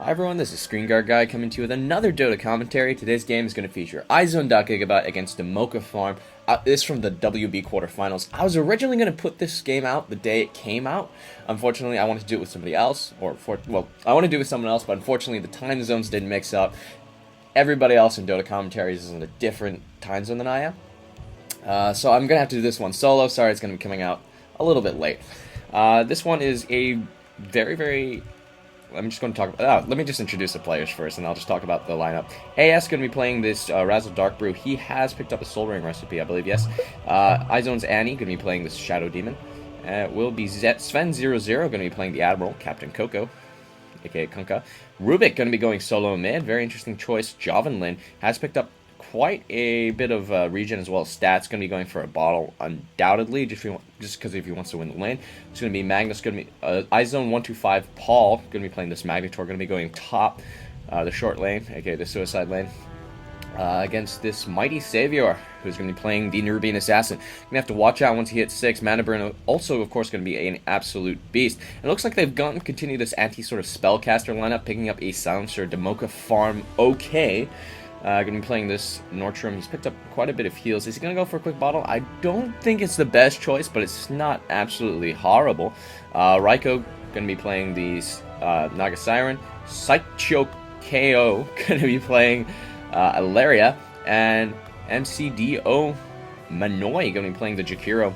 Hi everyone, this is Screen Guard Guy coming to you with another Dota commentary. Today's game is going to feature iZone.Gigabyte against Dmokafarm. This is from the WB quarterfinals. I was originally going to put this game out the day it came out. Unfortunately, I wanted to do it with somebody else, I want to do it with someone else, but unfortunately the time zones didn't mix up. Everybody else in Dota commentaries is in a different time zone than I am. So I'm going to have to do this one solo. Sorry, it's going to be coming out a little bit late. This one is a very... I'm just going to talk about... let me just introduce the players first, and I'll just talk about the lineup. AS is going to be playing this Razzle Dark Brew. He has picked up a Soul Ring recipe, I believe, yes. iZone's Annie going to be playing this Shadow Demon. Will be Sven00 going to be playing the Admiral, Captain Coco, aka Kunkka. Rubik going to be going solo mid. Very interesting choice. Jovenlin has picked up quite a bit of regen as well as stats. Going to be going for a bottle, undoubtedly, just because if he wants to win the lane. It's going to be Magnus, going to be iZone125 Paul, going to be playing this Magnetor, going to be going top the short lane, aka the suicide lane, against this Mighty Savior, who's going to be playing the Nerubian Assassin. Going to have to watch out once he hits 6. Mana burn also, of course, going to be an absolute beast. And it looks like they've gone continue this anti-sort of spellcaster lineup, picking up a Silencer, Dmokafarm, okay. Going to be playing this Nortrum. He's picked up quite a bit of heals. Is he going to go for a quick bottle? I don't think it's the best choice, but it's not absolutely horrible. Raiko going to be playing these Naga Siren. Saicho KO going to be playing Ilaria. And MCDO Manoi going to be playing the Jakiro.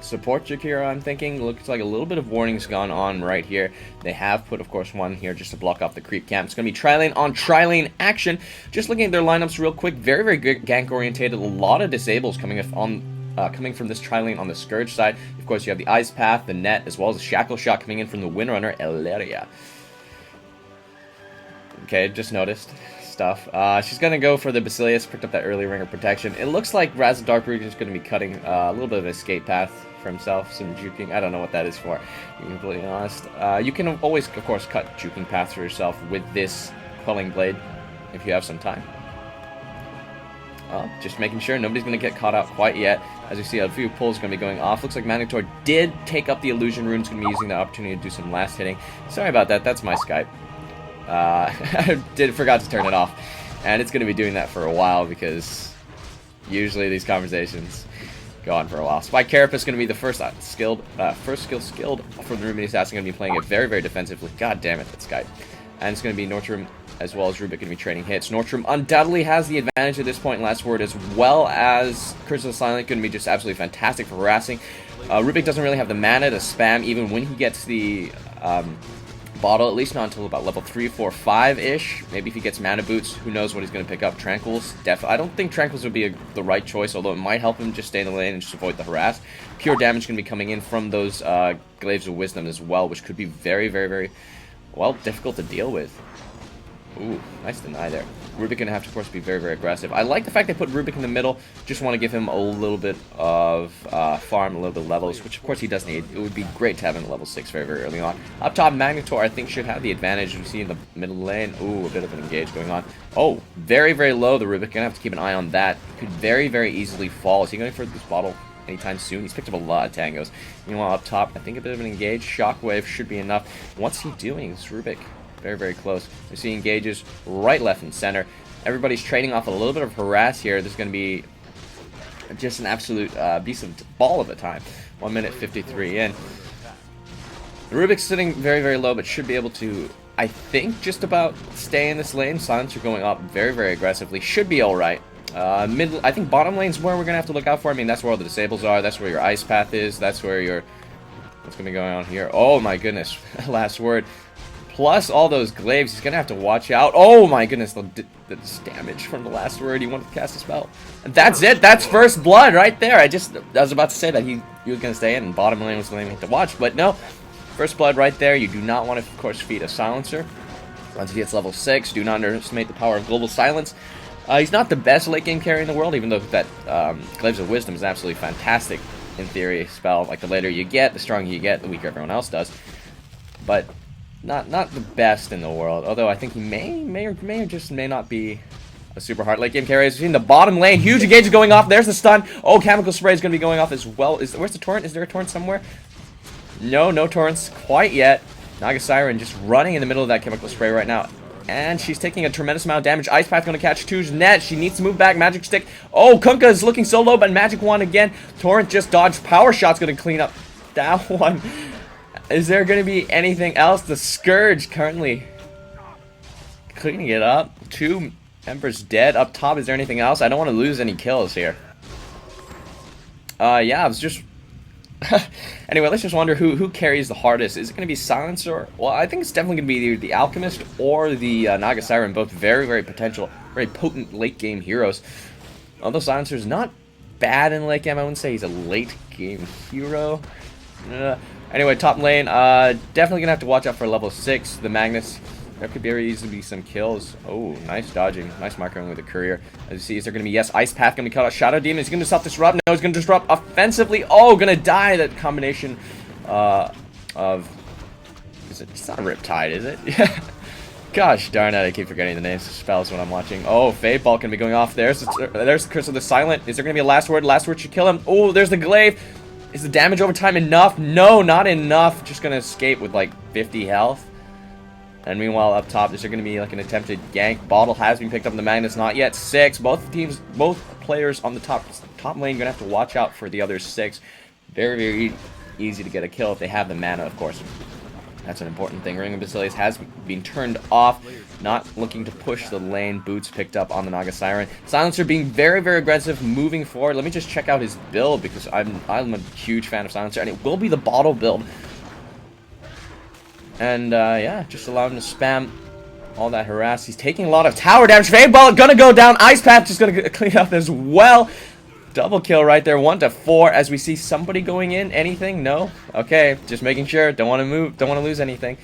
Support Jakiro, I'm thinking. Looks like a little bit of warning's gone on right here. They have put, of course, one here just to block off the creep camp. It's going to be tri-lane on tri-lane action. Just looking at their lineups real quick. Very good gank-orientated. A lot of disables coming from this tri-lane on the Scourge side. Of course, you have the Ice Path, the Net, as well as the Shackle Shot coming in from the Windrunner, Ilaria. Okay, just noticed stuff. She's going to go for the Basilius, picked up that early Ring of Protection. It looks like Razzle Dark Brew is going to be cutting a little bit of an escape path for himself, some juking. I don't know what that is for, to be completely honest. You can always, of course, cut juking paths for yourself with this Quelling Blade, if you have some time. Just making sure nobody's going to get caught out quite yet. As you see, a few pulls going to be going off. Looks like Magnetor did take up the Illusion Rune. It's going to be using the opportunity to do some last hitting. Sorry about that, that's my Skype. I forgot to turn it off, and it's going to be doing that for a while because usually these conversations go on for a while. Spy Carapace is going to be the first skill skilled for the Nerubian Assassin. Going to be playing it very defensively. God damn it, that's Skype. And it's going to be Nortrum as well as Rubik going to be trading hits. Nortrum undoubtedly has the advantage at this point in Last Word, as well as Curse of the Silent, going to be just absolutely fantastic for harassing. Rubik doesn't really have the mana to spam even when he gets the bottle, at least not until about level 3, 4, 5-ish. Maybe if he gets mana boots, who knows what he's going to pick up. Tranquils, I don't think Tranquils would be the right choice, although it might help him just stay in the lane and just avoid the harass. Pure damage going to be coming in from those Glaives of Wisdom as well, which could be very, well, difficult to deal with. Ooh, nice deny there. Rubik going to have to, of course, be very aggressive. I like the fact they put Rubik in the middle. Just want to give him a little bit of farm, a little bit of levels, which, of course, he does need. It would be great to have him at level 6 very early on. Up top, Magnetor, I think, should have the advantage. We see in the middle lane. Ooh, a bit of an engage going on. Oh, very low, the Rubik. Going to have to keep an eye on that. Could very easily fall. Is he going for this bottle anytime soon? He's picked up a lot of tangos. Meanwhile, up top, I think a bit of an engage. Shockwave should be enough. What's he doing? This Rubik. Very close. We see engages right, left, and center. Everybody's trading off a little bit of harass here. There's going to be just an absolute beast of ball of a time. 1 minute 53 in. Rubik's sitting very low, but should be able to, I think, just about stay in this lane. Silencer going up very aggressively. Should be alright. I think bottom lane's where we're going to have to look out for. I mean, that's where all the disables are. That's where your Ice Path is. That's where your... What's going to be going on here? Oh my goodness. Last word. Plus all those glaives, he's going to have to watch out. Oh my goodness, the damage from the Last Word. He wanted to cast a spell. And that's it. That's first blood right there. I was about to say that he was going to stay in, and bottom lane was the lane to watch. But no, first blood right there. You do not want to, of course, feed a Silencer. Once he gets level 6, do not underestimate the power of Global Silence. He's not the best late game carry in the world, even though that Glaives of Wisdom is absolutely fantastic in theory spell. Like, the later you get, the stronger you get, the weaker everyone else does. But not the best in the world, although I think he may not be a super hard late game carry. As we've seen the bottom lane, huge engage going off. There's the stun. Oh, Chemical Spray is going to be going off as well. Where's the torrent? Is there a torrent somewhere? No torrents quite yet. Naga Siren just running in the middle of that chemical spray right now. And she's taking a tremendous amount of damage. Ice Path going to catch Two's net. She needs to move back. Magic Stick. Oh, Kunkka is looking so low, but Magic Wand again. Torrent just dodged. Power Shot's going to clean up that one. Is there going to be anything else? The Scourge currently cleaning it up. 2 Embers dead. Up top, is there anything else? I don't want to lose any kills here. Yeah, I was just... Anyway, let's just wonder who carries the hardest. Is it going to be Silencer? Well, I think it's definitely going to be either the Alchemist or the Naga Siren. Both very, very potent late-game heroes. Although Silencer's not bad in late game, I wouldn't say he's a late-game hero. Anyway, top lane, definitely going to have to watch out for level 6, the Magnus. There could very easily be some kills. Oh, nice dodging. Nice marking with the courier. As you see, is there going to be... Yes, Ice Path going to be cut out. Shadow Demon is going to self-disrupt. No, he's going to disrupt offensively. Oh, going to die. That combination of... Is it... It's not Riptide, is it? Yeah. Gosh darn it, I keep forgetting the names of spells when I'm watching. Oh, Fade Ball going to be going off. There's the Curse of the Silent. Is there going to be a last word? Last word should kill him. Oh, there's the Glaive. Is the damage over time enough? No, not enough. Just going to escape with like 50 health. And meanwhile, up top, is there going to be like an attempted gank? Bottle has been picked up in the Magnus, not yet. 6. Both players on the top lane going to have to watch out for the other 6. Very, very easy to get a kill if they have the mana, of course. That's an important thing. Ring of Basilius has been turned off. Not looking to push the lane. Boots picked up on the Naga Siren. Silencer being very, very aggressive, moving forward. Let me just check out his build because I'm a huge fan of Silencer, and it will be the bottle build. And, yeah, just allow him to spam all that harass. He's taking a lot of tower damage. Fade Ball gonna go down. Ice Path just gonna clean up as well. Double kill right there. 1 to 4 as we see somebody going in. Anything? No? Okay, just making sure. Don't want to move. Don't want to lose anything.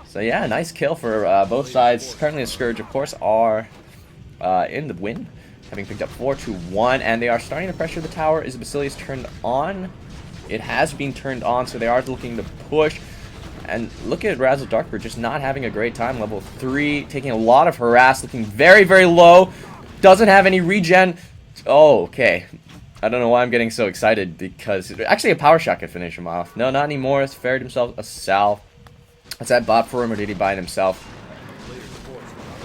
So, yeah, nice kill for both sides. Currently, the Scourge, of course, are in the win, having picked up 4 to 1. And they are starting to pressure the tower. Is Basilius turned on? It has been turned on, so they are looking to push. And look at Razzle Darkbird just not having a great time. Level 3, taking a lot of harass, looking very, very low. Doesn't have any regen. Oh, okay. I don't know why I'm getting so excited because actually a power shot could finish him off. No, not anymore. He's ferried himself a salve. Is that bot for him or did he buy it himself?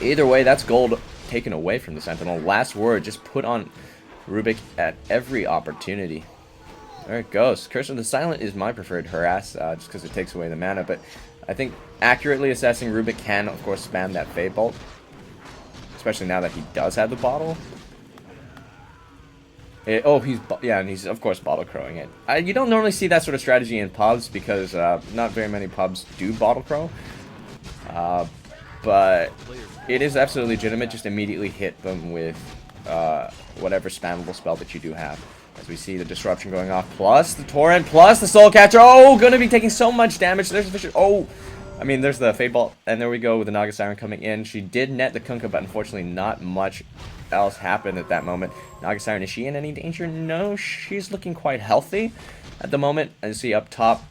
Either way, that's gold taken away from the Sentinel. Last word, just put on Rubik at every opportunity. There it goes. Curse of the Silent is my preferred harass, just because it takes away the mana, but I think accurately assessing Rubik can, of course, spam that Fade Bolt. Especially now that he does have the bottle. And he's, of course, bottle crowing it. You don't normally see that sort of strategy in pubs, because not very many pubs do bottle crow. But it is absolutely legitimate. Just immediately hit them with whatever spammable spell that you do have. As we see the disruption going off, plus the torrent, plus the soul catcher. Oh, gonna be taking so much damage. There's the Fisher. Oh, I mean, there's the Fade Bolt, and there we go with the Naga Siren coming in. She did net the Kunkka, but unfortunately, not much else happened at that moment. Naga Siren, is she in any danger? No, she's looking quite healthy at the moment. As you see up top,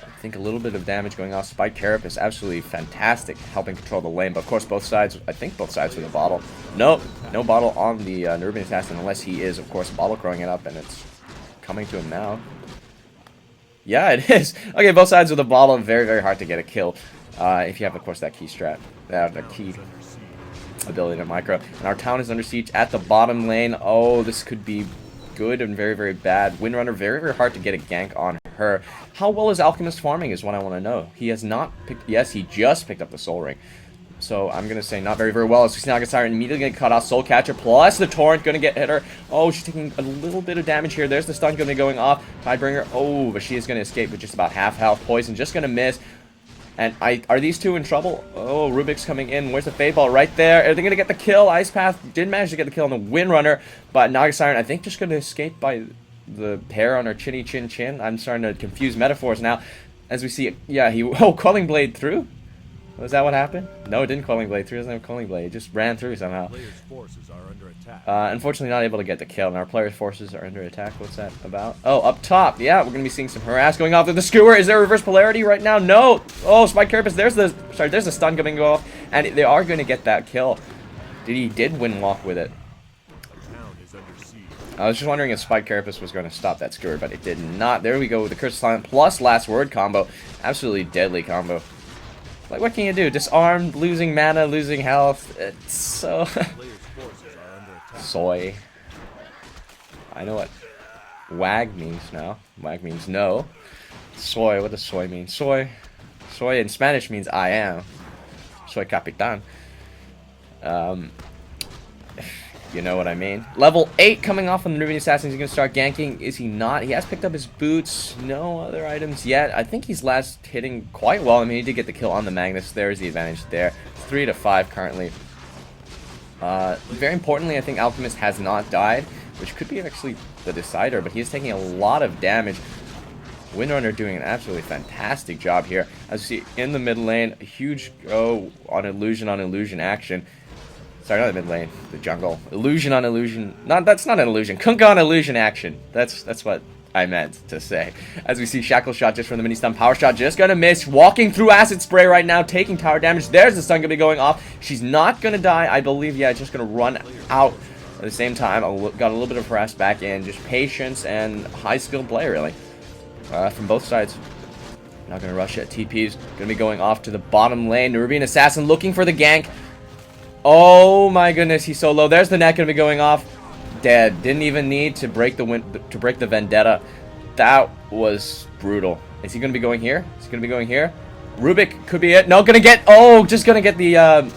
I think a little bit of damage going off. Spike Carrot is absolutely fantastic, helping control the lane. But of course, both sides, I think both sides with a bottle. Nope, no bottle on the Nerubian Assassin, unless he is, of course, bottle crowing it up, and it's coming to him now. Yeah, it is. Okay, both sides with a bottle, very, very hard to get a kill. If you have, of course, that key strat, that key ability to micro. And our town is under siege at the bottom lane. Oh, this could be good and very, very bad. Windrunner, very, very hard to get a gank on her. How well is Alchemist farming is what I want to know. He has not picked... Yes, he just picked up the Soul Ring. So I'm going to say not very, very well. As we see Naga Siren immediately going to cut off Soul Catcher, plus the Torrent going to get hit her. Oh, she's taking a little bit of damage here. There's the stun going to be going off. Tidebringer, oh, but she is going to escape with just about half health. Poison just going to miss. And are these two in trouble? Oh, Rubik's coming in. Where's the Fade Ball? Right there. Are they going to get the kill? Ice Path did manage to get the kill on the Windrunner, but Naga Siren, I think, just going to escape by the hair on her chinny chin chin. I'm starting to confuse metaphors now. As we see, yeah, Quelling Blade through? Was that what happened? No, it didn't Quelling Blade through. It doesn't have Quelling Blade. It just ran through somehow. Forces are under attack. Unfortunately, not able to get the kill, and our players' forces are under attack. What's that about? Oh, up top. Yeah, we're going to be seeing some harass going off with the Skewer. Is there reverse polarity right now? No. Oh, Spike Carapace. There's the stun coming off, and they are going to get that kill. He did win walk with it. I was just wondering if Spike Carapace was going to stop that skewer, but it did not. There we go with the Curse of Silence plus Last Word combo. Absolutely deadly combo. Like, what can you do? Disarmed, losing mana, losing health. It's so... Soy. I know what wag means now. Wag means no. Soy, what does soy mean? Soy. Soy in Spanish means I am. Soy capitan. You know what I mean. Level 8 coming off on the Nubian Assassin. He's going to start ganking. Is he not? He has picked up his boots. No other items yet. I think he's last hitting quite well. I mean, he did get the kill on the Magnus. There's the advantage there. 3 to 5 currently. Very importantly, I think Alchemist has not died, which could be actually the decider, but he is taking a lot of damage. Windrunner doing an absolutely fantastic job here. As you see in the mid lane, a huge go on illusion action. Sorry, not the mid lane, the jungle. Illusion on illusion. That's not an illusion. Kunkka on illusion action. That's what I meant to say. As we see Shackle Shot just from the mini stun. Power Shot just gonna miss. Walking through Acid Spray right now, taking tower damage. There's the stun gonna be going off. She's not gonna die, I believe. Yeah, just gonna run out at the same time. Got a little bit of harass back in. Just patience and high skilled play, really. From both sides. Not gonna rush it. TP's gonna be going off to the bottom lane. Nubian Assassin looking for the gank. Oh my goodness, he's so low. There's the net gonna be going off. Dead. Didn't even need to break the vendetta. That was brutal. Is he gonna be going here? Is he gonna be going here? Rubik could be it. No, gonna get. Oh, just gonna get the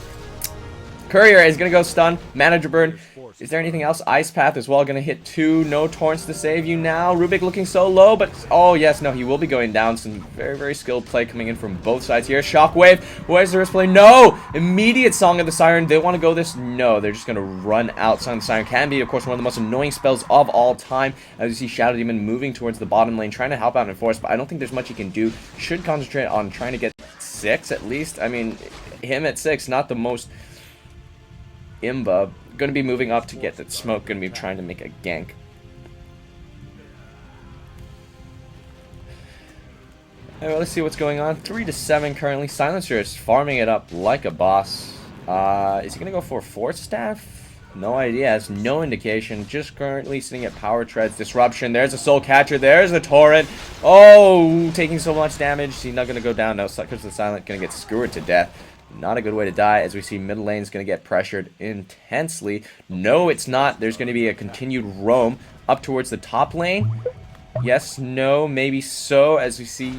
courier is gonna go stun. Manager burn. Is there anything else? Ice Path as well. Gonna hit 2. No Torrents to save you now. Rubik looking so low, but oh yes, no, he will be going down. Some very, very skilled play coming in from both sides here. Shockwave. Where's the risk play? No! Immediate Song of the Siren. They want to go this? No, they're just gonna run out. Song of the Siren can be, of course, one of the most annoying spells of all time. As you see Shadow Demon moving towards the bottom lane, trying to help out in force, but I don't think there's much he can do. Should concentrate on trying to get 6 at least. I mean, him at 6, not the most imba. Going to be moving up to get that smoke. Going to be trying to make a gank. Alright, let's see what's going on. 3 to 7 currently. Silencer is farming it up like a boss. Is he going to go for 4 staff? No idea. Has no indication. Just currently sitting at power treads. Disruption. There's a soul catcher. There's a torrent. Oh, taking so much damage. He's not going to go down. No, because the silent going to get skewered to death. Not a good way to die, as we see middle lane is going to get pressured intensely. No, it's not. There's going to be a continued roam up towards the top lane. Yes, no, maybe so, as we see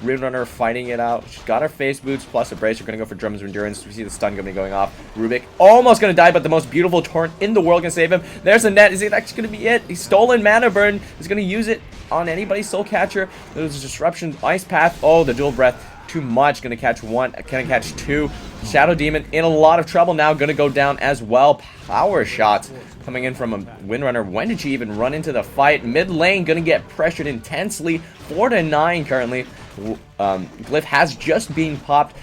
Windrunner fighting it out. She's got her face boots plus a brace. We're going to go for Drums of Endurance. We see the stun going to be going off. Rubik almost going to die, but the most beautiful torrent in the world can save him. There's a net. Is it actually going to be it? He's stolen mana burn. He's going to use it on anybody's soul catcher. There's a disruption. Ice Path. Oh, the dual breath. Too much. Gonna catch 1. Gonna catch 2. Shadow Demon in a lot of trouble now. Gonna go down as well. Power shots coming in from a Windrunner. When did she even run into the fight? Mid lane gonna get pressured intensely. 4 to 9 currently. Glyph has just been popped.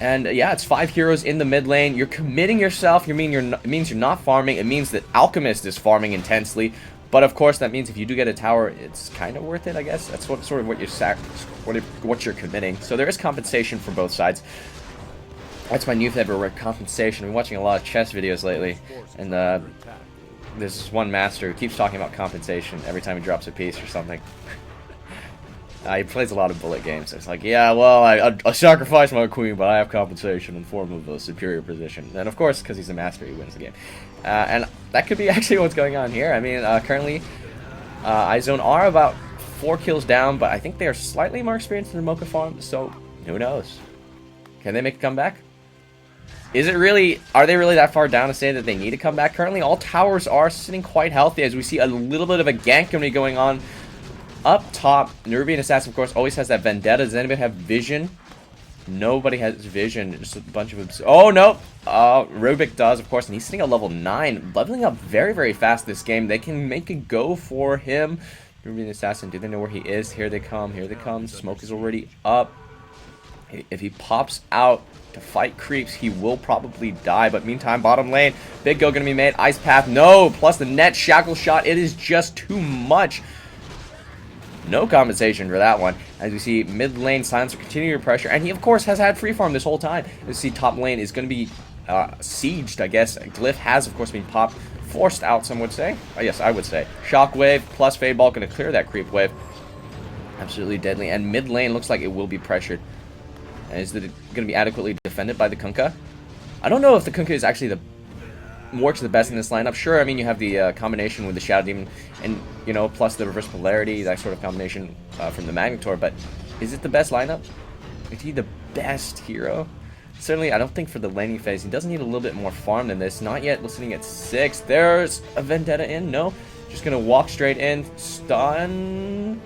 And yeah, it's 5 heroes in the mid lane. You're committing yourself. It means you're not farming. It means that Alchemist is farming intensely. But of course, that means if you do get a tower, it's kind of worth it, I guess. That's sort of what you're committing. So there is compensation for both sides. That's my new favorite word, compensation. I've been watching a lot of chess videos lately, and there's this one master who keeps talking about compensation every time he drops a piece or something. He plays a lot of bullet games. It's like, yeah, well, I sacrifice my queen, but I have compensation in form of a superior position. And of course, because he's a master, he wins the game. And that could be actually what's going on here. I mean, currently, iZone are about 4 kills down, but I think they are slightly more experienced than Dmokafarm, so who knows? Can they make a comeback? Are they really that far down to say that they need to come back? Currently, all towers are sitting quite healthy, as we see a little bit of a gank going to be going on up top. Nubian Assassin, of course, always has that vendetta. Does anybody have vision? Nobody has vision. Just a bunch of... Oh, no! Rubik does, of course, and he's sitting at level 9. Leveling up very, very fast this game. They can make a go for him. Nubian Assassin, do they know where he is? Here they come. Here they come. Smoke is already up. If he pops out to fight creeps, he will probably die. But meantime, bottom lane, big go going to be made. Ice Path, no! Plus the net shackle shot. It is just too much. No compensation for that one. As we see mid lane, Silencer continuing to pressure, and he of course has had free farm this whole time. As we see top lane is going to be sieged, I guess. Glyph has, of course, been popped. Forced out, some would say. Yes, I would say. Shockwave plus Fade Ball going to clear that creep wave. Absolutely deadly. And mid lane looks like it will be pressured. And is it going to be adequately defended by the Kunkka? I don't know if the Kunkka is actually works the best in this lineup. Sure, I mean, you have the combination with the Shadow Demon and, you know, plus the reverse polarity, that sort of combination from the Magnetor. But is it the best lineup? Is he the best hero? Certainly, I don't think for the laning phase. He does need a little bit more farm than this. Not yet, listening at 6. There's a Vendetta in. No. Just going to walk straight in. Stun.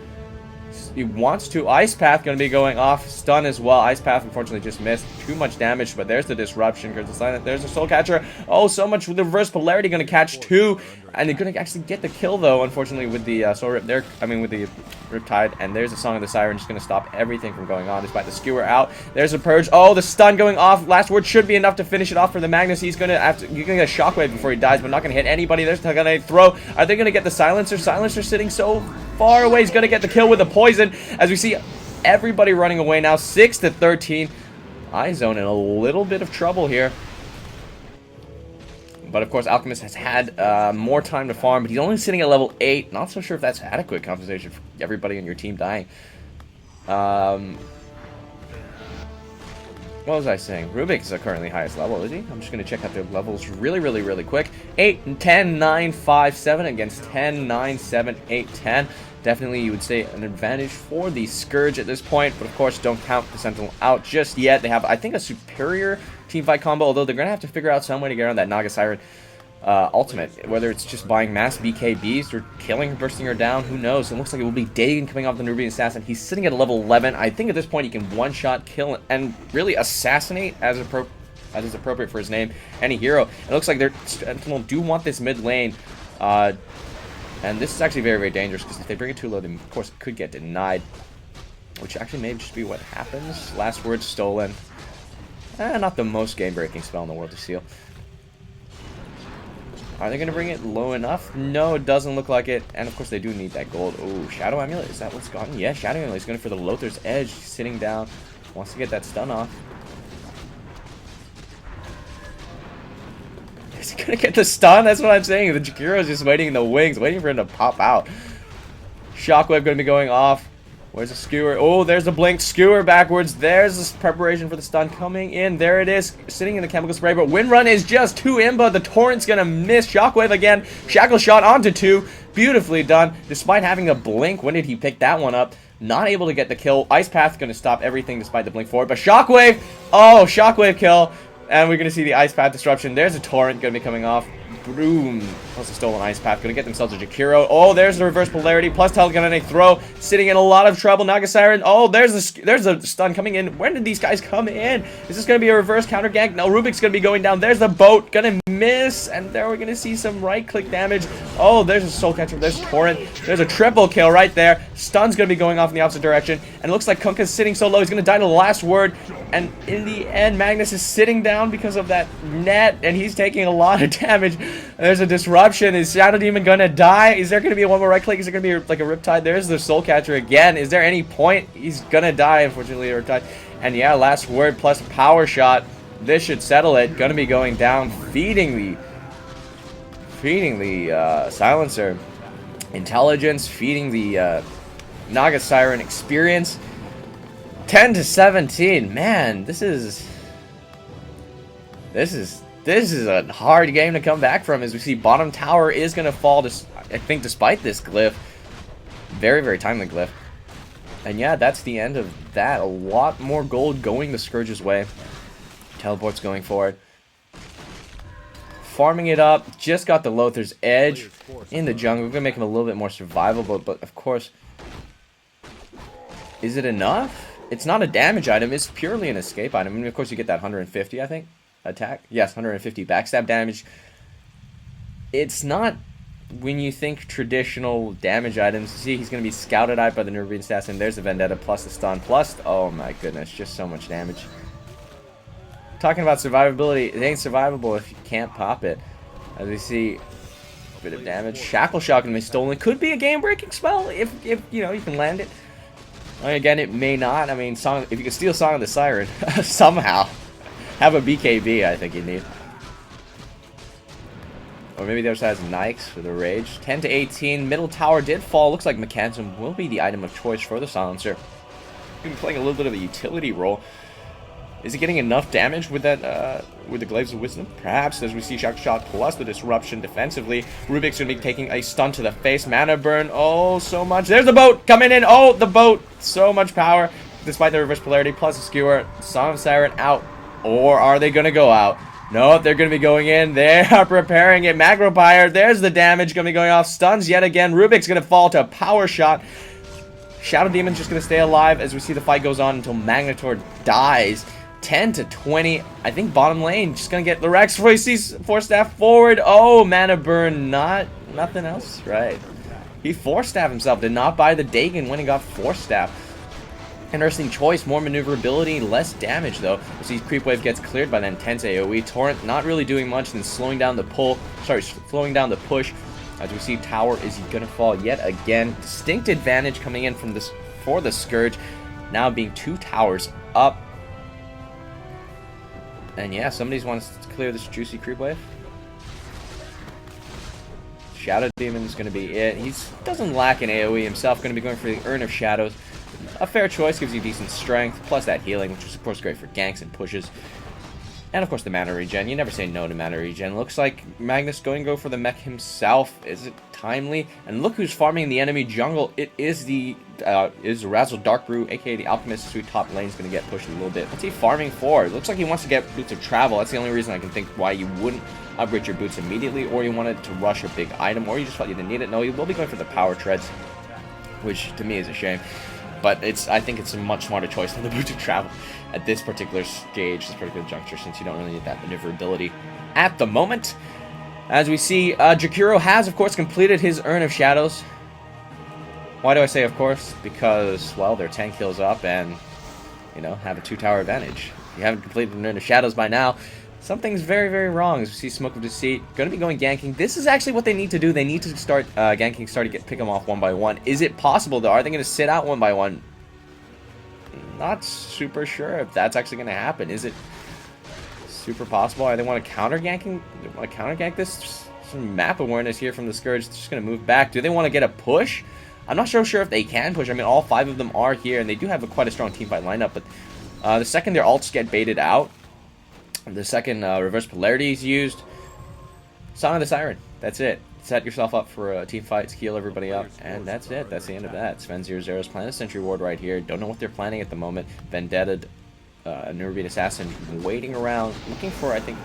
He wants to. Ice Path going to be going off. Stun as well. Ice Path, unfortunately, just missed. Too much damage, but there's the disruption. There's the silent. There's the Soul Catcher. Oh, so much with the reverse polarity going to catch 2. And they're going to actually get the kill, though, unfortunately, with the Soul Rip there. I mean, with the Riptide. And there's the Song of the Siren, just going to stop everything from going on, despite the Skewer out. There's a Purge. Oh, the stun going off. Last word should be enough to finish it off for the Magnus. He's going to have to. You're going to get a Shockwave before he dies, but not going to hit anybody. There's going to throw. Are they going to get the Silencer? Silencer sitting so far away. He's going to get the kill with the poison. As we see everybody running away now. 6 to 13. iZone in a little bit of trouble here. But of course, Alchemist has had more time to farm, but he's only sitting at level 8. Not so sure if that's adequate compensation for everybody on your team dying. What was I saying? Rubik is the currently highest level, is he? I'm just going to check out their levels really quick. 8, 10, 9, 5, 7 against 10, 9, 7, 8, 10. Definitely, you would say, an advantage for the Scourge at this point. But of course, don't count the Sentinel out just yet. They have, I think, a superior teamfight combo, although they're going to have to figure out some way to get around that Naga Siren ultimate. Whether it's just buying mass BKBs or killing her, bursting her down, who knows? It looks like it will be Dagon coming off the Nubian Assassin. He's sitting at a level 11. I think at this point he can one-shot, kill, and really assassinate as is appropriate for his name, any hero. It looks like their Sentinel do want this mid lane. And this is actually very dangerous, because if they bring it too low, then of course it could get denied. Which actually may just be what happens. Last word stolen. Not the most game-breaking spell in the world to steal. Are they going to bring it low enough? No, it doesn't look like it. And of course they do need that gold. Oh, Shadow Amulet, is that what's gone? Yeah, Shadow Amulet is going for the Lothar's Edge. Sitting down. Wants to get that stun off. Is he gonna get the stun? That's what I'm saying. The Jakiro's just waiting in the wings, waiting for him to pop out. Shockwave gonna be going off. Where's the Skewer? Oh, there's the blink. Skewer backwards. There's this preparation for the stun coming in. There it is. Sitting in the chemical spray, but Wind Run is just too imba. The Torrent's gonna miss. Shockwave again. Shackle shot onto 2. Beautifully done. Despite having a blink, when did he pick that one up? Not able to get the kill. Ice Path gonna stop everything despite the blink forward. But Shockwave! Oh, Shockwave kill. And we're going to see the Ice Path disruption. There's a Torrent going to be coming off. Boom. Plus a stolen Ice Path. Going to get themselves a Jakiro. Oh, there's the reverse polarity. Plus telekinetic throw. Sitting in a lot of trouble. Naga Siren. Oh, there's a stun coming in. When did these guys come in? Is this going to be a reverse counter gank? No, Rubik's going to be going down. There's the boat. Going to miss. And there we're going to see some right-click damage. Oh, there's a Soul Catcher. There's Torrent. There's a triple kill right there. Stun's going to be going off in the opposite direction. And it looks like Kunkka's sitting so low. He's going to die to the last word. And in the end, Magnus is sitting down because of that net. And he's taking a lot of damage. There's a disruption. Is Shadow Demon gonna die? Is there gonna be one more right click? Is there gonna be like a Riptide? There's the Soul Catcher again. Is there any point? He's gonna die, unfortunately, a Riptide. And yeah, last word plus Power Shot. This should settle it. Gonna be going down, feeding the Silencer intelligence, feeding the Naga Siren experience. 10 to 17. Man, this is a hard game to come back from, as we see bottom tower is going to fall, I think, despite this glyph. Very timely glyph. And yeah, that's the end of that. A lot more gold going the Scourge's way. Teleport's going forward. Farming it up. Just got the Lothar's Edge in the jungle. We're going to make him a little bit more survivable, but of course, is it enough? It's not a damage item. It's purely an escape item. I mean, of course, you get that 150, I think. Attack. Yes, 150 backstab damage. It's not, when you think traditional damage items. See, he's going to be scouted out by the Nubian Assassin. There's the Vendetta plus the stun plus, oh my goodness, just so much damage. Talking about survivability, it ain't survivable if you can't pop it. As we see, a bit of damage. Shackle Shot can be stolen. Could be a game-breaking spell if you know, you can land it. I mean, again, it may not. I mean, if you can steal Song of the Siren somehow. have a BKB, I think you need. Or maybe the other side has Nikes for the Rage. 10 to 18. Middle tower did fall. Looks like Mechanism will be the item of choice for the Silencer. Been playing a little bit of a utility role. Is he getting enough damage with that, with the Glaives of Wisdom? Perhaps, as we see Shock Shot plus the Disruption defensively. Rubik's going to be taking a stun to the face. Mana burn, oh, so much. There's the boat coming in. Oh, the boat. So much power. Despite the reverse polarity plus a skewer. Song of Siren out. Or are they going to go out? No, they're going to be going in. They are preparing it. Magropire, there's the damage going to be going off. Stuns yet again. Rubik's going to fall to a power shot. Shadow Demon's just going to stay alive as we see the fight goes on until Magnetor dies. 10 to 20. I think bottom lane just going to get the Rex before he sees Force Staff forward. Oh, mana burn. Nothing else. Right. He Force Staff himself. Did not buy the Dagon when he got Force Staff. Interesting choice, more maneuverability, less damage though. We see Creep Wave gets cleared by the intense AoE. Torrent not really doing much and slowing down the slowing down the push. As we see Tower is gonna fall yet again. Distinct advantage coming in from this for the Scourge. Now being 2 towers up. And yeah, somebody wants to clear this juicy Creep Wave. Shadow Demon's gonna be it. He doesn't lack an AoE himself, gonna be going for the Urn of Shadows. A fair choice, gives you decent strength, plus that healing, which is of course great for ganks and pushes. And of course the mana regen. You never say no to mana regen. Looks like Magnus going to go for the mech himself. Is it timely? And look who's farming the enemy jungle. It is the Razzle Dark Brew, aka the Alchemist. Sweet top lane's going to get pushed a little bit. What's he farming for? It looks like he wants to get Boots of Travel. That's the only reason I can think why you wouldn't upgrade your boots immediately, or you wanted to rush a big item, or you just felt you didn't need it. No, you will be going for the power treads, which to me is a shame. But I think it's a much smarter choice than the Boots of Travel at this particular stage, this particular juncture, since you don't really need that maneuverability at the moment. As we see, Jakiro has, of course, completed his Urn of Shadows. Why do I say of course? Because, well, they're 10 kills up and, you know, have a 2-tower advantage. If you haven't completed an Urn of Shadows by now, something's very, very wrong. As we see Smoke of Deceit, going to be going ganking. This is actually what they need to do. They need to start ganking, pick them off one by one. Is it possible, though? Are they going to sit out one by one? Not super sure if that's actually going to happen. Is it super possible? Are they want to counter ganking? Do they want to counter gank this? Some map awareness here from the Scourge. It's just going to move back. Do they want to get a push? I'm not so sure if they can push. I mean, all 5 of them are here, and they do have quite a strong teamfight lineup. But the second their ults get baited out, the second reverse polarity is used, Song of the Siren. That's it. Set yourself up for a team fight, heal everybody up, and that's it. That's the end of that. Sven00's planning a Sentry Ward right here. Don't know what they're planning at the moment. Vendetta, a Neurobeat Assassin waiting around, looking for, I think,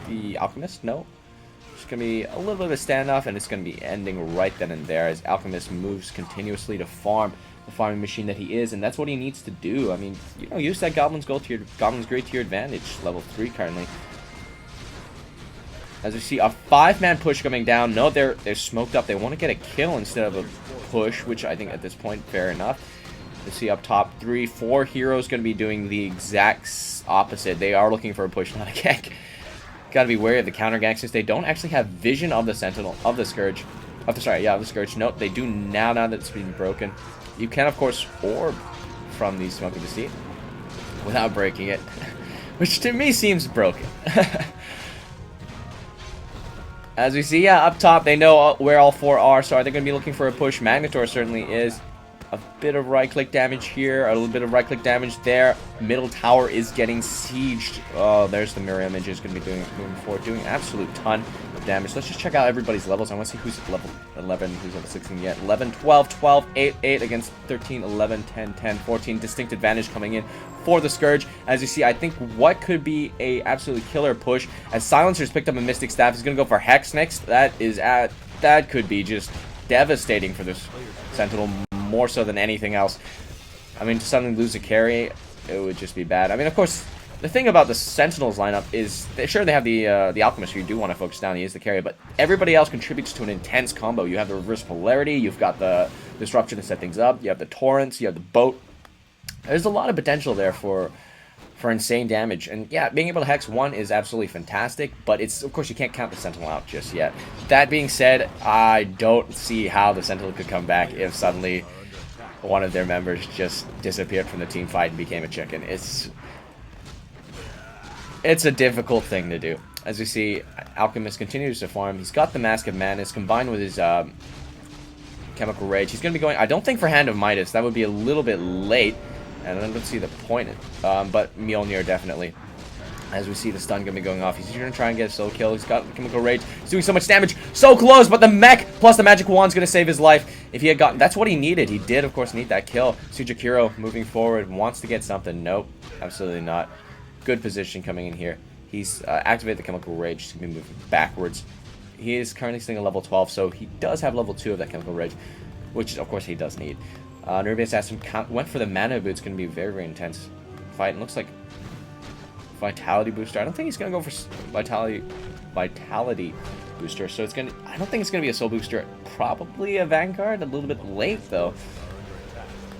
the Alchemist? No. It's going to be a little bit of a standoff, and it's going to be ending right then and there as Alchemist moves continuously to farm. The farming machine that he is, and that's what he needs to do. I mean, you know, use that Goblin's Great to your advantage. Level 3 currently. As we see a 5-man push coming down. No, they're smoked up. They want to get a kill instead of a push, which I think at this point, fair enough. You see up top 4 heroes going to be doing the exact opposite. They are looking for a push, not a gank. Got to be wary of the counter gank since they don't actually have vision of the Sentinel, of the Scourge. Of the Scourge. Nope, they do now that it's been broken. You can, of course, orb from the Smoke of Deceit without breaking it, which to me seems broken. As we see, yeah, up top, they know where all 4 are, so are they going to be looking for a push? Magnetor certainly is. A bit of right-click damage here, a little bit of right-click damage there. Middle tower is getting sieged. Oh, there's the mirror image is going to be moving forward, doing an absolute ton of damage. Let's just check out everybody's levels. I want to see who's at level 11, who's level 16 yet. 11, 12, 12, 8, 8 against 13, 11, 10, 10, 14. Distinct advantage coming in for the Scourge. As you see, I think what could be a absolutely killer push, as Silencer's picked up a Mystic Staff, he's going to go for Hex next. That could be just devastating for this Sentinel, more so than anything else. I mean, to suddenly lose a carry, it would just be bad. I mean, of course, the thing about the Sentinels lineup is, sure, they have the Alchemist who you do want to focus down, he is the carry, but everybody else contributes to an intense combo. You have the reverse polarity, you've got the disruption to set things up, you have the torrents, you have the boat. There's a lot of potential there for insane damage. And yeah, being able to hex 1 is absolutely fantastic, but it's, of course, you can't count the Sentinel out just yet. That being said, I don't see how the Sentinel could come back if suddenly one of their members just disappeared from the team fight and became a chicken. It's a difficult thing to do. As we see, Alchemist continues to farm. He's got the Mask of Madness combined with his Chemical Rage. He's going to be going, I don't think for Hand of Midas. That would be a little bit late. And I don't see the point. But Mjolnir definitely. As we see the stun going to be going off. He's going to try and get a solo kill. He's got the Chemical Rage. He's doing so much damage. So close, but the mech plus the Magic Wand's going to save his life. If he had gotten... That's what he needed. He did, of course, need that kill. Sujikiro moving forward. Wants to get something. Nope. Absolutely not. Good position coming in here. He's activated the Chemical Rage. He's going to be moving backwards. He is currently sitting at level 12, so he does have level 2 of that Chemical Rage, which, of course, he does need. Nerubian Assassin went for the Mana Boot. It's going to be a very, very intense fight. It looks like Vitality Booster. I don't think he's going to go for Vitality Booster, so it's going to... I don't think it's going to be a Soul Booster. Probably a Vanguard. A little bit late, though.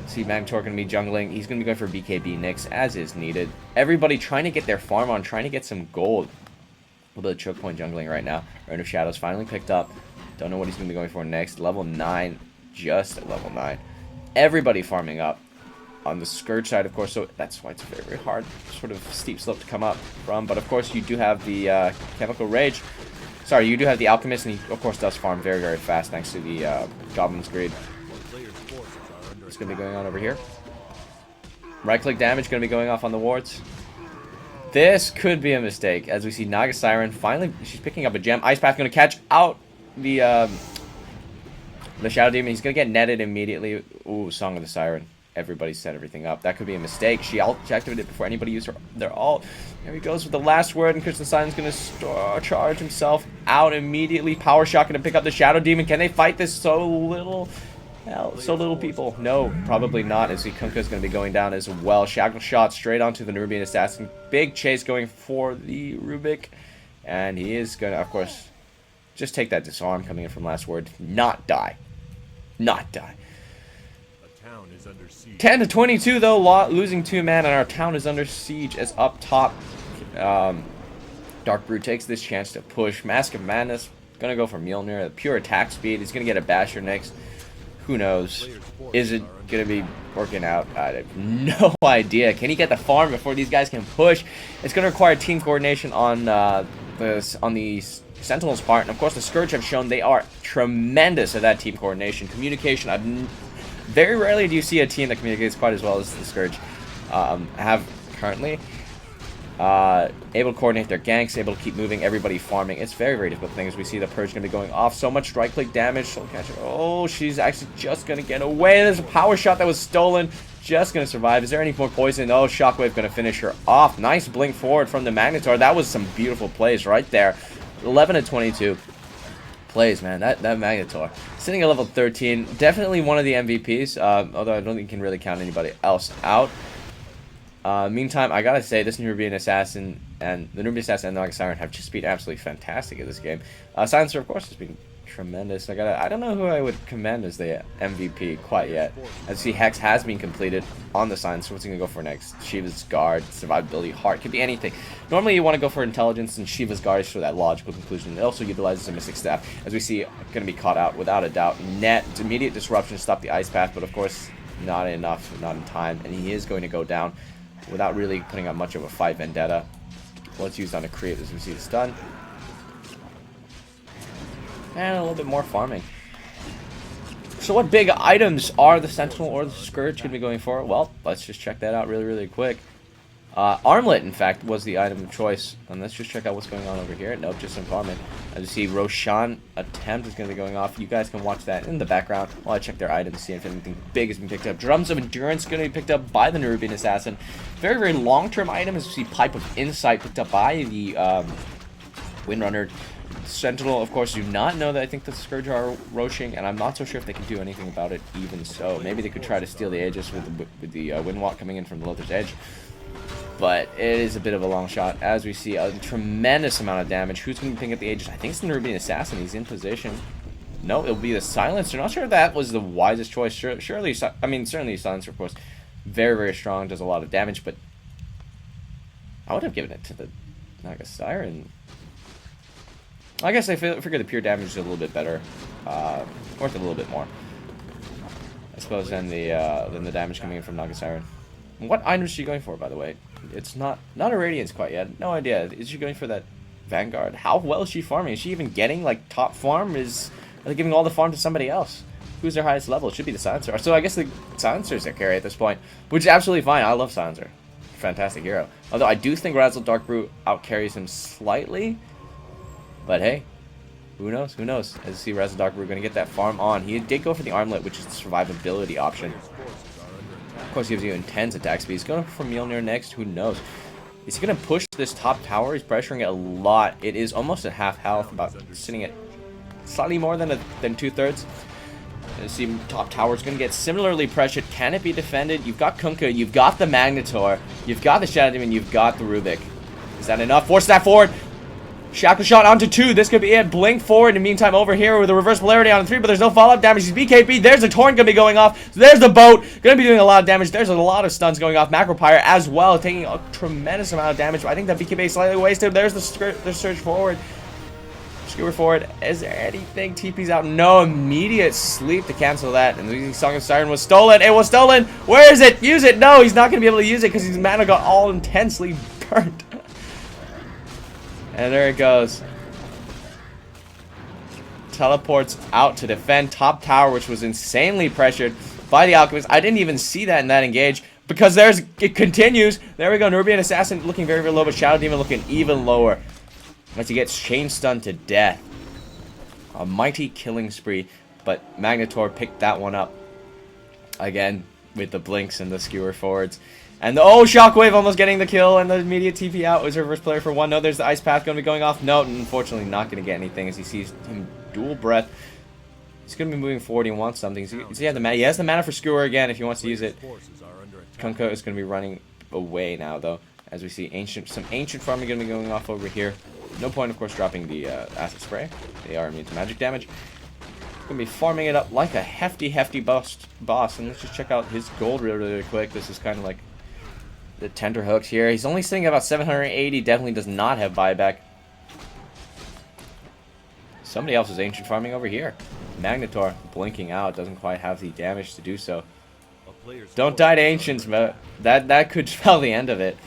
See Magnetor going to be jungling. He's going to be going for BKB Nyx, as is needed. Everybody trying to get their farm on, trying to get some gold. A little bit of choke point jungling right now. Urn of Shadows finally picked up. Don't know what he's going to be going for next. Level 9. Just at level 9. Everybody farming up. On the Scourge side, of course, so that's why it's very, very hard. Sort of steep slope to come up from. But, of course, you do have the Chemical Rage. Sorry, you do have the Alchemist, and he, of course, does farm very, very fast thanks to the Goblin's Greed. What's going to be going on over here? Right-click damage going to be going off on the wards. This could be a mistake, as we see Naga Siren finally... She's picking up a gem. Ice Path going to catch out the Shadow Demon. He's going to get netted immediately. Ooh, Song of the Siren. Everybody set everything up. That could be a mistake. She activated it before anybody used their ult. There he goes with the last word, and Crystal Siren's going to charge himself out immediately. Power Shot going to pick up the Shadow Demon. Can they fight this so little... Hell, so little people. No, probably not, as the Kunkka is going to be going down as well. Shackle Shot straight onto the Nerubian Assassin. Big chase going for the Rubik. And he is going to, of course, just take that disarm coming in from last word. Not die. Not die. 10 to 22 though, losing 2 man, and our town is under siege as up top. Dark Brute takes this chance to push. Mask of Madness, gonna go for Mjolnir, the pure attack speed. He's gonna get a Basher next. Who knows? Is it gonna be working out? I have no idea. Can he get the farm before these guys can push? It's gonna require team coordination on the Sentinel's part, and of course the Scourge have shown they are tremendous at that team coordination. Communication, very rarely do you see a team that communicates quite as well as the Scourge have currently. Able to coordinate their ganks, able to keep moving, everybody farming. It's very, very difficult thing as we see the Purge going to be going off. So much strike click damage. So catch it. Oh, she's actually just going to get away. There's a power shot that was stolen. Just going to survive. Is there any more poison? Oh, Shockwave going to finish her off. Nice blink forward from the Magnetor. That was some beautiful plays right there. 11 to 22. Plays, man. That Magnetor. Sitting at level 13. Definitely one of the MVPs. Although I don't think you can really count anybody else out. Meantime, I gotta say, this Nerubian Assassin and the Nerubian Assassin and the Naga Siren have just been absolutely fantastic at this game. Silencer, of course, has been tremendous. I don't know who I would commend as the MVP quite yet. As you see, Hex has been completed on the Silencer. What's he gonna go for next? Shiva's Guard, Survivability, Heart, could be anything. Normally, you want to go for Intelligence, and Shiva's Guard is for that logical conclusion. It also utilizes a Mystic Staff, as we see, gonna be caught out without a doubt. Net, immediate disruption to stop the Ice Path, but of course, not enough, not in time, and he is going to go down without really putting up much of a fight. Vendetta. Well, it's used on a creep as we see the stun. And a little bit more farming. So what big items are the Sentinel or the Scourge going to be going for? Well, let's just check that out really, really quick. Armlet, in fact, was the item of choice. And let's just check out what's going on over here. Nope, just some farming. As you see, Roshan attempt is going to be going off. You guys can watch that in the background while I check their items, see if anything big has been picked up. Drums of Endurance going to be picked up by the Nerubian Assassin. Very, very long-term item, as you see Pipe of Insight picked up by the Windrunner. Sentinel, of course, do not know that I think the Scourge are roaching, and I'm not so sure if they can do anything about it even so. Maybe they could try to steal the Aegis with the Windwalk coming in from the Lothar's Edge. But it is a bit of a long shot, as we see a tremendous amount of damage. Who's going to be picking up the Aegis? I think it's the Nerubian Assassin. He's in position. No, it'll be the Silencer. Not sure if that was the wisest choice. Certainly Silencer, of course, very, very strong, does a lot of damage, but I would have given it to the Naga Siren. I guess I figure the pure damage is a little bit better, worth a little bit more, I suppose, than the damage coming in from Naga Siren. What items are you going for, by the way? It's not a Radiance quite yet. No idea. Is she going for that Vanguard? How well is she farming? Is she even getting like top farm? Are they giving all the farm to somebody else? Who's their highest level? It should be the Silencer. So I guess the Silencer's their carry at this point, which is absolutely fine. I love Silencer. Fantastic hero. Although I do think Razzle Dark Brute out carries him slightly. But hey, who knows? Who knows? As you see, Razzle Dark Brute going to get that farm on. He did go for the Armlet, which is the survivability option. Of course, gives you intense attack speed. He's going for Mjolnir next. Who knows? Is he going to push this top tower? He's pressuring it a lot. It is almost at half health, about sitting at slightly more than 2/3. You see, top tower is going to get similarly pressured. Can it be defended? You've got Kunkka, you've got the Magnetor, you've got the Shadow Demon, you've got the Rubik. Is that enough? Force that forward. Shackle shot onto 2. This could be it. Blink forward. In the meantime, over here with the reverse polarity on 3, but there's no follow-up damage. He's BKB. There's a Torrent going to be going off. So there's the boat. Going to be doing a lot of damage. There's a lot of stuns going off. Macro Pyre as well, taking a tremendous amount of damage. I think that BKB is slightly wasted. There's the surge forward. Skewer forward. Is there anything? TP's out. No. Immediate sleep to cancel that. And the Song of Siren was stolen. It was stolen. Where is it? Use it. No, he's not going to be able to use it because his mana got all intensely burnt. And there it goes. Teleports out to defend top tower, which was insanely pressured by the Alchemist. I didn't even see that in that engage because it continues. There we go. Nubian Assassin looking very, very low, but Shadow Demon looking even lower as he gets chain stunned to death. A mighty killing spree, but Magnetor picked that one up again with the blinks and the skewer forwards. And the Shockwave almost getting the kill, and the immediate TP out was reverse player for 1. No, there's the Ice Path going to be going off. No, unfortunately not going to get anything as he sees him dual breath. He's going to be moving forward. He wants something. Does he have the mana? He has the mana for Skewer again if he wants to use it. Kunkka is going to be running away now, though, as we see some ancient farming going to be going off over here. No point, of course, dropping the Acid Spray. They are immune to magic damage. Going to be farming it up like a hefty boss. And let's just check out his gold really quick. This is kind of like the tender hooks here. He's only sitting at about 780. Definitely does not have buyback. Somebody else is ancient farming over here. Magnetor blinking out. Doesn't quite have the damage to do so. Don't die to ancients, but that could spell the end of it.